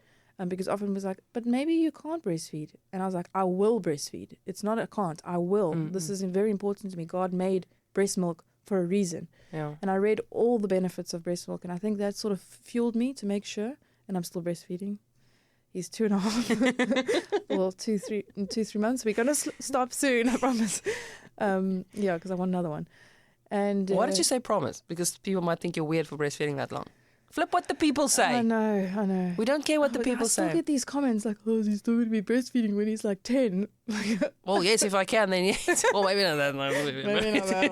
Because often it was like, but maybe you can't breastfeed. And I was like, I will breastfeed. It's not I can't, I will. This is very important to me. God made breast milk for a reason. Yeah. And I read all the benefits of breast milk, and I think that sort of fueled me to make sure, and I'm still breastfeeding. He's 2.5. Well, 2-3 months. We're going to stop soon, I promise. Because I want another one. And why did you say promise? Because people might think you're weird for breastfeeding that long. Flip what the people say. I know. We don't care what the people say. I still get these comments like, oh, he's still going to be breastfeeding when he's like 10. Well, yes, if I can, then yes. Well, maybe not that long. Maybe not that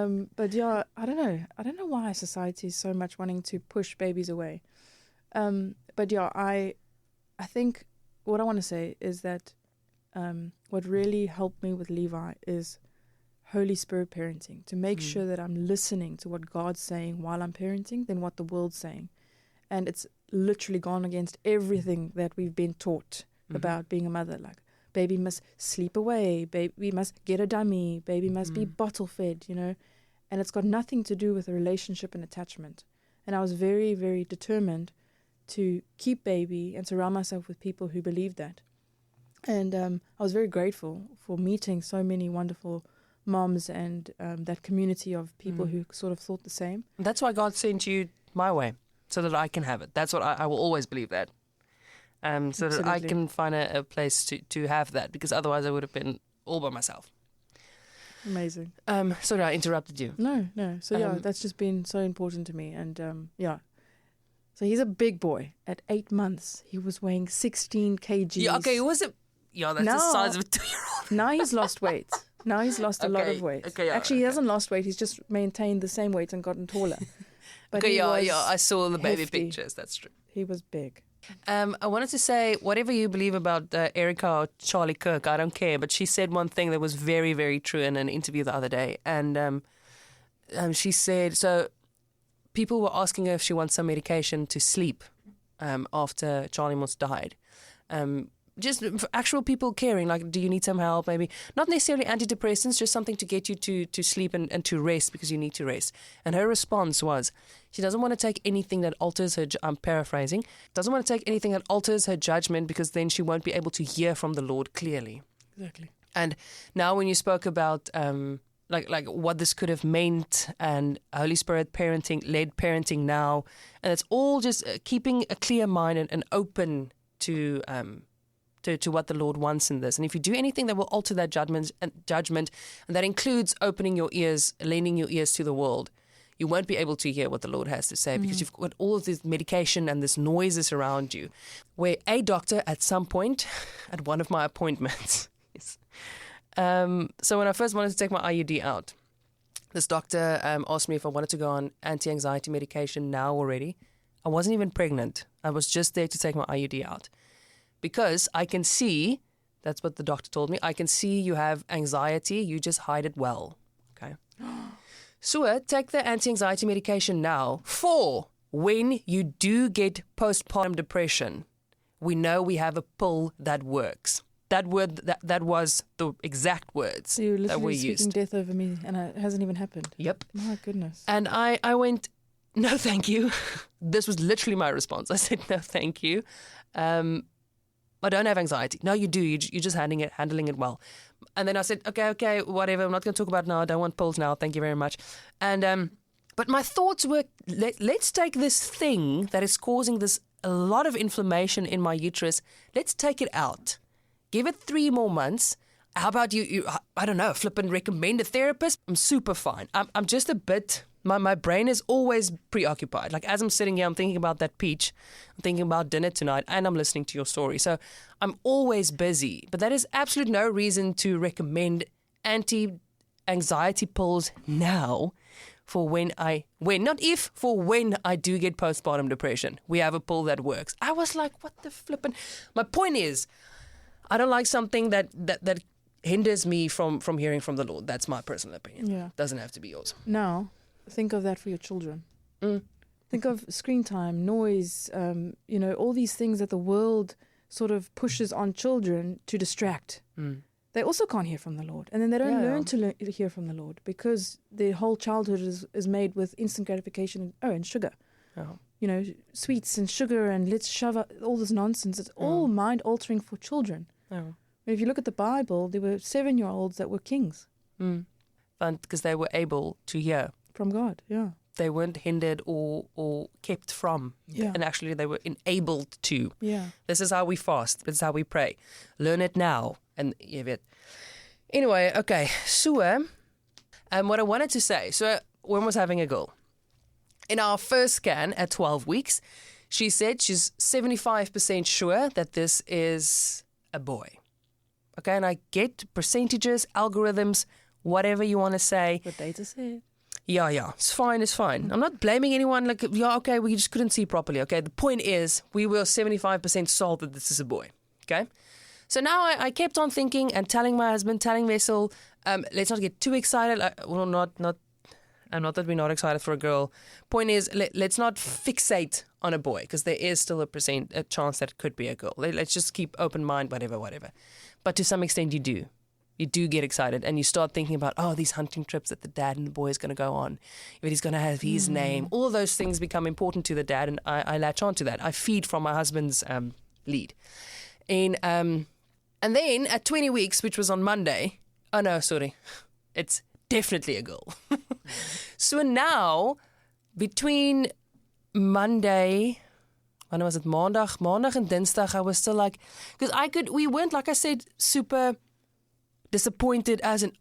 one. But yeah, I don't know. I don't know why society is so much wanting to push babies away. But yeah, I think what I want to say is that what really helped me with Levi is Holy Spirit parenting, to make sure that I'm listening to what God's saying while I'm parenting than what the world's saying. And it's literally gone against everything that we've been taught about being a mother. Like, baby must sleep away, baby must get a dummy, baby must be bottle fed, and it's got nothing to do with a relationship and attachment. And I was very, very determined to keep baby and surround myself with people who believed that. And I was very grateful for meeting so many wonderful moms and that community of people who sort of thought the same. That's why God sent you my way, so that I can have it. That's what I will always believe that. So Absolutely. That I can find a place to have that, because otherwise I would have been all by myself. Amazing. Sorry, I interrupted you. No. So yeah, that's just been so important to me. And so he's a big boy. At 8 months, he was weighing 16 kgs. Yeah, okay, was it? Yeah, that's the size of a 2-year-old. Now he's lost weight. Now he's lost a lot of weight. Okay, Actually, he hasn't lost weight. He's just maintained the same weight and gotten taller. But I saw the baby pictures. That's true. He was big. I wanted to say, whatever you believe about Erica or Charlie Kirk, I don't care. But she said one thing that was very, very true in an interview the other day. And she said, so people were asking her if she wants some medication to sleep after Charlie almost died. Just actual people caring, like, do you need some help? Maybe not necessarily antidepressants, just something to get you to sleep and to rest, because you need to rest. And her response was, she doesn't want to take anything that alters her, I'm paraphrasing, doesn't want to take anything that alters her judgment, because then she won't be able to hear from the Lord clearly. Exactly. And now when you spoke about like what this could have meant, and Holy Spirit led parenting now, and it's all just keeping a clear mind and open to what the Lord wants in this. And if you do anything that will alter that judgment, and that includes opening your ears, lending your ears to the world, you won't be able to hear what the Lord has to say, because you've got all of this medication and this noises around you. Where a doctor at some point, at one of my appointments, so when I first wanted to take my IUD out, this doctor asked me if I wanted to go on anti-anxiety medication now already. I wasn't even pregnant. I was just there to take my IUD out. Because I can see, that's what the doctor told me, I can see you have anxiety, you just hide it well. Okay. So take the anti-anxiety medication now for when you do get postpartum depression. We know we have a pill that works. That was the exact words so you're literally that were speaking used. Death over me, and it hasn't even happened. Yep. My goodness. And I went, no, thank you. This was literally my response. I said, no, thank you. I don't have anxiety. No, you do. You're just handling it well. And then I said, okay, whatever. I'm not going to talk about it now. I don't want pills now. Thank you very much. And but my thoughts were, let's take this thing that is causing a lot of inflammation in my uterus. Let's take it out. Give it 3 more months. How about you I don't know, flip and recommend a therapist? I'm super fine. I'm just a bit... My brain is always preoccupied. Like as I'm sitting here, I'm thinking about that peach. I'm thinking about dinner tonight, and I'm listening to your story. So I'm always busy. But that is absolutely no reason to recommend anti-anxiety pills now for when I do get postpartum depression. We have a pill that works. I was like, what the flippin'? My point is, I don't like something that hinders me from hearing from the Lord. That's my personal opinion. Yeah. Doesn't have to be yours. Now, think of that for your children. Think of screen time, noise, all these things that the world sort of pushes on children to distract. They also can't hear from the Lord. And then they don't learn to hear from the Lord because their whole childhood is made with instant gratification and sugar. Oh. Sweets and sugar, and let's shove out all this nonsense. It's all mind-altering for children. Oh. If you look at the Bible, there were 7-year-olds that were kings. Because they were able to hear. From God, yeah. They weren't hindered or kept from. Yeah. And actually they were enabled to. Yeah. This is how we fast. This is how we pray. Learn it now. And you weet. Anyway, okay. So, what I wanted to say. So, when was having a girl? In our first scan at 12 weeks, she said she's 75% sure that this is a boy. Okay, and I get percentages, algorithms, whatever you want to say. What data said. Yeah, it's fine. I'm not blaming anyone. Like, we just couldn't see properly. Okay, the point is, we were 75% sold that this is a boy. Okay, so now I kept on thinking and telling my husband, telling Vessel, let's not get too excited. Not that we're not excited for a girl. Point is, let's not fixate on a boy because there is still a chance that it could be a girl. Let's just keep open mind, whatever. But to some extent, you do. You do get excited and you start thinking about, these hunting trips that the dad and the boy is going to go on. If he's going to have his name. All of those things become important to the dad, and I latch on to that. I feed from my husband's lead. And then at 20 weeks, which was on Monday, it's definitely a girl. So now, between Monday... When was it? Maandag and Dinsdag, I was still like... Because we weren't, like I said, super... disappointed as in,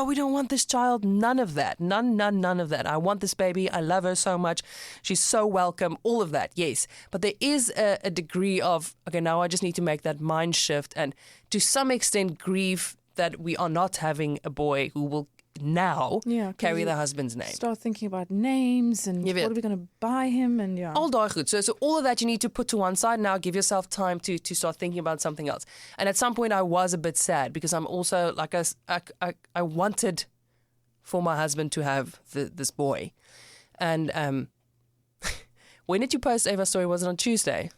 we don't want this child. None of that. None of that. I want this baby. I love her so much. She's so welcome. All of that, yes. But there is a degree of, okay, now I just need to make that mind shift and to some extent grieve that we are not having a boy who will now carry the husband's name. Start thinking about names and what are we going to buy him and All daai goed. So all of that you need to put to one side now. Give yourself time to start thinking about something else. And at some point I was a bit sad because I'm also like I wanted for my husband to have this boy. And when did you post Ava's story? Was it on Tuesday?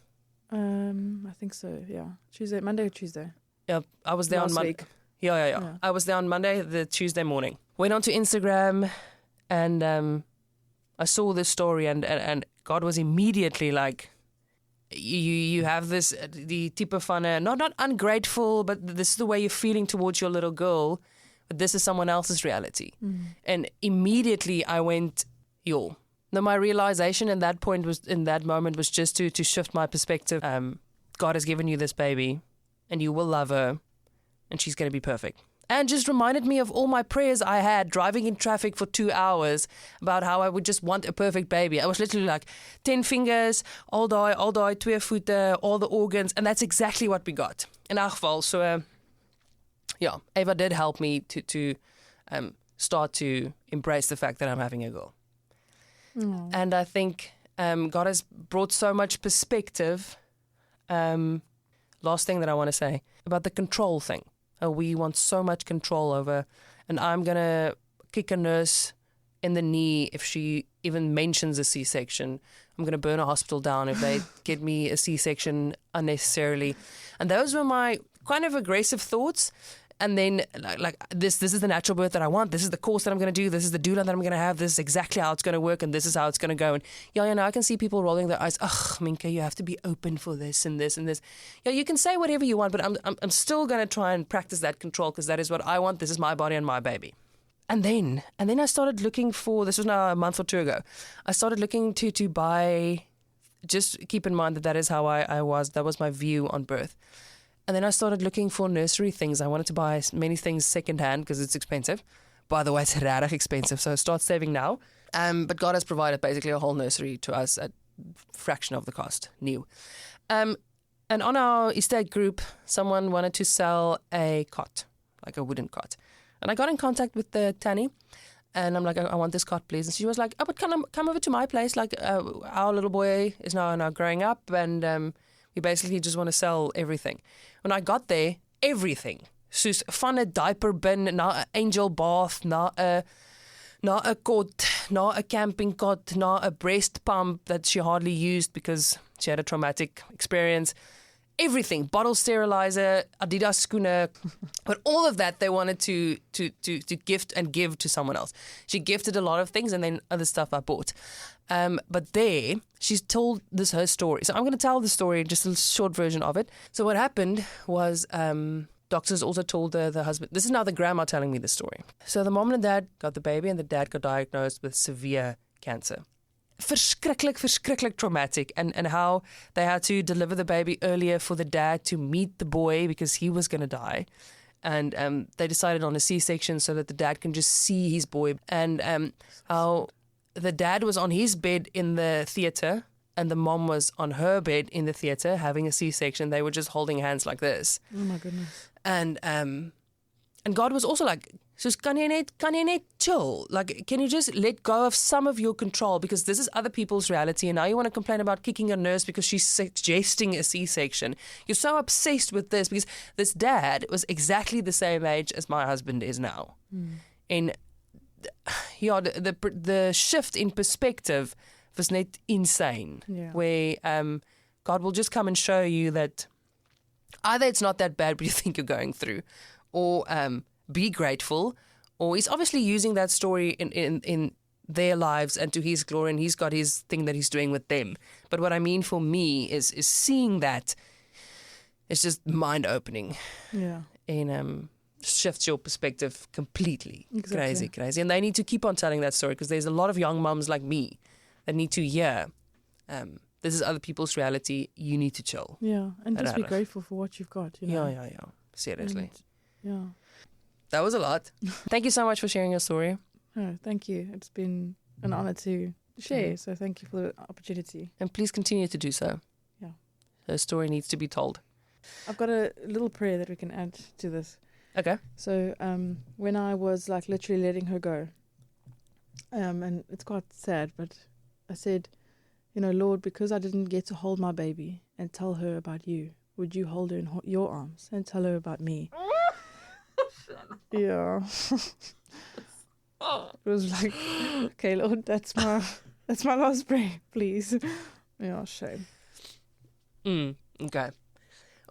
I think so. Yeah, Monday or Tuesday. Yeah, I was there on Monday. Yeah. I was there on Monday, the Tuesday morning. Went onto Instagram and I saw this story and God was immediately like, you have this, the type van, not ungrateful, but this is the way you're feeling towards your little girl, but this is someone else's reality. And immediately I went, yo. Now my realization in that moment was just to shift my perspective. God has given you this baby and you will love her. And she's going to be perfect. And just reminded me of all my prayers I had driving in traffic for 2 hours about how I would just want a perfect baby. I was literally like 10 fingers, all die, 2 voete, all the organs. And that's exactly what we got. In elk geval, so Ava did help me to start to embrace the fact that I'm having a girl. And I think God has brought so much perspective. Last thing that I want to say about the control thing. We want so much control over, and I'm going to kick a nurse in the knee if she even mentions a C-section. I'm going to burn a hospital down if they get me a C-section unnecessarily. And those were my kind of aggressive thoughts. And then, like this is the natural birth that I want. This is the course that I'm going to do. This is the doula that I'm going to have. This is exactly how it's going to work, and this is how it's going to go. And now I can see people rolling their eyes. Ugh, Minka, you have to be open for this and this and this. Yeah, you can say whatever you want, but I'm still going to try and practice that control because that is what I want. This is my body and my baby. And then I started looking for. This was now a month or two ago. I started looking to buy. Just keep in mind that is how I was. That was my view on birth. And then I started looking for nursery things. I wanted to buy many things secondhand because it's expensive. By the way, it's rarig expensive, so start saving now. But God has provided basically a whole nursery to us at a fraction of the cost, new. And on our estate group, someone wanted to sell a cot, like a wooden cot. And I got in contact with the Tanny, and I'm like, I want this cot, please. And she was like, but come over to my place. Like, our little boy is now growing up, and we basically just want to sell everything. When I got there, everything. Soos van 'n diaper bin na 'n angel bath, na 'n cot, na 'n camping cot, na 'n breast pump that she hardly used because she had a traumatic experience. Everything, bottle sterilizer, Adidas skoene, but all of that they wanted to gift and give to someone else. She gifted a lot of things and then other stuff I bought. But there, she's told her story. So I'm going to tell the story, just a short version of it. So what happened was doctors also told the husband, this is now the grandma telling me the story. So the mom and dad got the baby and the dad got diagnosed with severe cancer. Verschrikkelijk traumatic, and how they had to deliver the baby earlier for the dad to meet the boy because he was going to die. And they decided on a C-section so that the dad can just see his boy. And how the dad was on his bed in the theater and the mom was on her bed in the theater having a C-section. They were just holding hands like this. Oh my goodness. And God was also like, so can you net chill? Like, can you just let go of some of your control? Because this is other people's reality. And now you want to complain about kicking a nurse because she's suggesting a C-section. You're so obsessed with this because this dad was exactly the same age as my husband is now. And the shift in perspective was net insane. Yeah. Where God will just come and show you that either it's not that bad, but you think you're going through, or be grateful, or he's obviously using that story in their lives and to his glory, and he's got his thing that he's doing with them. But what I mean for me is seeing that, it's just mind-opening. Yeah. And shifts your perspective completely. Exactly. Crazy. And they need to keep on telling that story because there's a lot of young mums like me that need to hear, this is other people's reality, you need to chill. Yeah, and just be grateful for what you've got. You know? Yeah. Seriously. Yeah. That was a lot. Thank you so much for sharing your story. Oh, thank you. It's been an honor to share, so thank you for the opportunity. And please continue to do so. Yeah. Her story needs to be told. I've got a little prayer that we can add to this. Okay. So when I was like literally letting her go, and it's quite sad, but I said, Lord, because I didn't get to hold my baby and tell her about you, would you hold her in your arms and tell her about me? Yeah. It was like, okay, Lord, that's my last prayer, please. Ja, shame. Okay.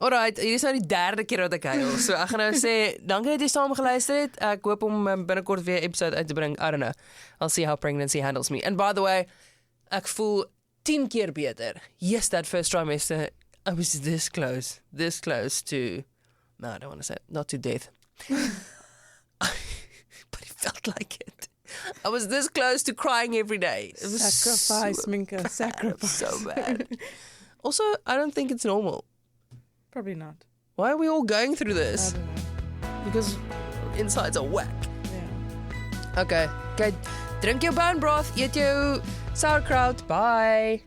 Alright, hier is nou die derde keer wat ek huil. So ek gaan nou sê, dankie dat jy saam geluister het. Ek hoop om binnekort weer 'n episode uit te bring. I don't know. I'll see how pregnancy handles me. And by the way, ek voel 10 keer beter. Yes, that first trimester, I was this close to, no, I don't want to say it, not to death. But it felt like it. I was this close to crying every day. It was Sacrifice, Minka, sacrifice. So bad. Also, I don't think it's normal. Probably not. Why are we all going through this? I don't know. Because insides are whack. Yeah. Okay, drink your bone broth, eet jou sauerkraut. Bye.